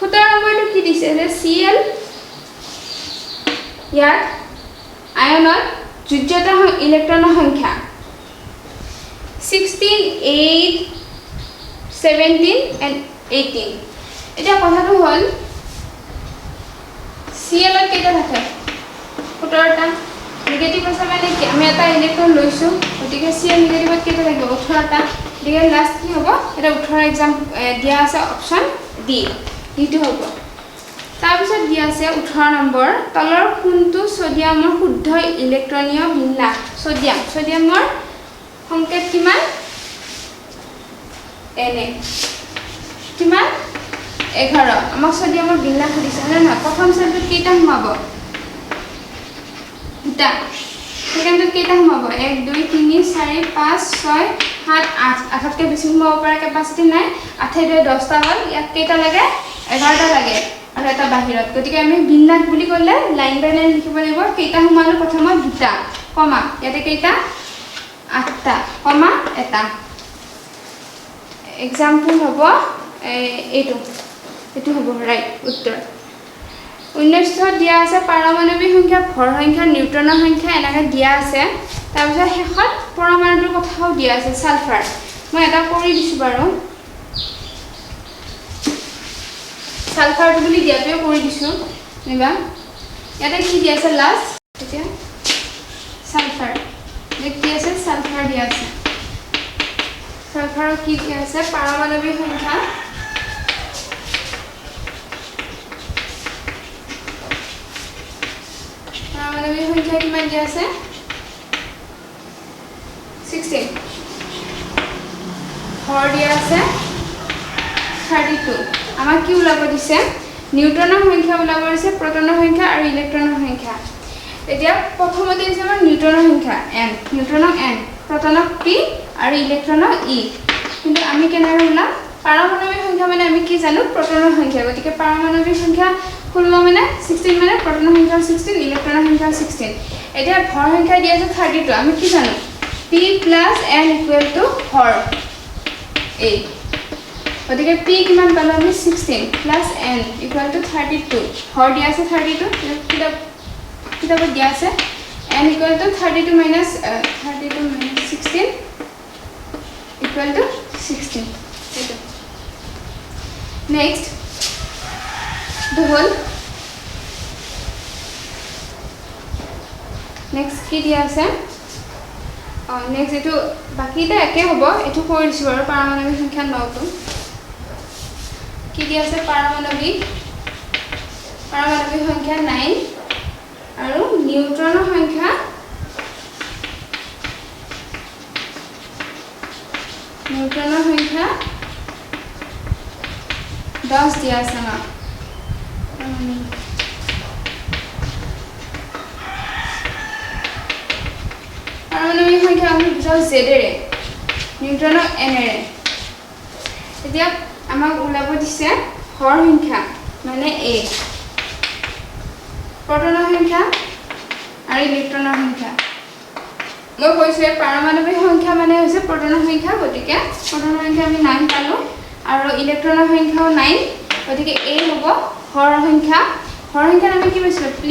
17 নম্বৰটো কি দিছে যে Cl ইয়াৰ আয়নৰ যোগ্যতা ইলেক্ট্ৰনৰ সংখ্যা 16 8 17 and 18 এটা কথাটো হল Cl ত কেইটা থাকে 17টা নেগেটিভ আছে মানে কি আমি এটা ইলেক্ট্ৰন লৈছো গতিকে Cl নেগেটিভত কেইটা থাকিব 18টা গতিকে লাষ্ট কি হ'ব এটা 18 এক্সাম দিয়া আছে অপচন ডি ইটো হ'ব তাৰপিছত দিয়া আছে 18 নম্বৰ তলৰ কোনটো সোডিয়ামৰ শুদ্ধ ইলেক্ট্ৰনীয় বিন্যাস সোডিয়ামৰ সংকেত কিমান Na কিমান 11 আমাক সোডিয়ামৰ বিন্যাস দিছে না প্ৰথম সেলটোত কেইটা সোমাব দুটা সেকেন্ডত কেইটা সোমাব 1 2 3 4 5 6 7 8 আঠতকৈ বেছি সোমাব পৰা কেপাসিটি নাই 8 2 10টা হল ইয়াত কেইটা লাগে 11টা লাগে আৰু এটা বাহিৰত গতিকে আমি বিন্যাস বুলি কলে লাইন বাই লাইন লিখিব লাগিব কেইটা সোমালো প্ৰথমত দুটা কমা ইয়াতে কেইটা 8টা কমা এটা এক্সাম্পল হ'ব এইটো হ'ব ৰাইট উত্তৰ 19 দিয়া আছে পাৰমাণবিক সংখ্যা ভৰ সংখ্যা নিউট্ৰনৰ সংখ্যা এনেকৈ দিয়া আছে তাৰপিছত শেষত পৰমাণুৰ কথাও দিয়া আছে সালফাৰ মই এটা কৰি দিছো বাৰু সালফাৰটো বুলি দিয়াটোৱে কৰি দিছো নিবা ইয়াতে কি দিয়া আছে লাষ্ট এতিয়া সালফার কি আছে সালফার দিয়া আছে সালফার কি দিয়া আছে পারমাণবিক সংখ্যা পারমাণবিক সংখ্যা কিমান দিয়া আছে 16 ভর দিয়া আছে 32 আমাক কি ওলাব দিছে নিউটনৰ সংখ্যা ওলাব দিছে প্ৰটনৰ সংখ্যা আৰু ইলেক্ট্ৰনৰ সংখ্যা এতিয়া প্ৰথমতে দিছে আমাৰ নিউটনৰ সংখ্যা n নিউটনক n প্ৰটনক p আৰু ইলেক্ট্ৰনক e কিন্তু আমি কেনেকৈ ওলাম পাৰমাণবিক সংখ্যা মানে আমি কি জানো প্ৰটনৰ সংখ্যা গতিকে পাৰমাণবিক সংখ্যা 16 মানে 16 মানে প্ৰটনৰ সংখ্যা 16 ইলেক্ট্ৰনৰ সংখ্যা 16 এতিয়া ভৰ সংখ্যা দিয়া আছে 32 আমি কি জানো p + n = ভৰ a গতিকে p কিমান পালো আমি 16 + n = 32 ভৰ দিয়া আছে 32 কিতাবত দিয়া আছে n = 32 - 16 = 16 এইটো নেক্সট the whole next কি দিয়া আছে নেক্সট এটো বাকিটা একে হ'ব এটো কৰি দিছো আৰু পাৰমাণবিক সংখ্যা 9 টো কি দিয়া আছে পাৰমাণবিক সংখ্যা 9 আৰু নিউটনৰ সংখ্যা 10 দিয়া আছে না পাৰমাণবিক সংখ্যা আমি বুজাও z ৰে নিউটনক n ৰে এতিয়া আমাক ওলাব দিছে হৰ সংখ্যা মানে a প্ৰটনৰ সংখ্যা আৰু ইলেক্ট্ৰনৰ সংখ্যা মই কৈছে পাৰমাণবিক সংখ্যা মানে হৈছে প্ৰটনৰ সংখ্যা গতিকে প্ৰটনৰ সংখ্যা আমি 9 পালো আৰু ইলেক্ট্ৰনৰ সংখ্যাও 9 গতিকে a হ'ব হৰ সংখ্যা আমি কি পাইছো p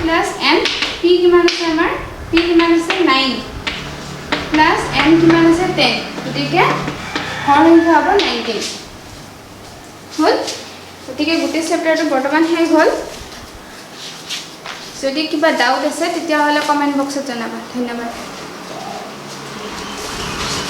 + n p কিমান আছে আমাৰ p কিমান আছে 9 + n কিমান আছে 10 গতিকে হৰ সংখ্যা হ'ব 19 হল গতিকে গোটেই চেপ্টাৰটো বৰ্তমান শেষ হল যদি কিবা ডাউট আছে তেতিয়া হলে কমেন্ট বক্সত জনাবা ধন্যবাদ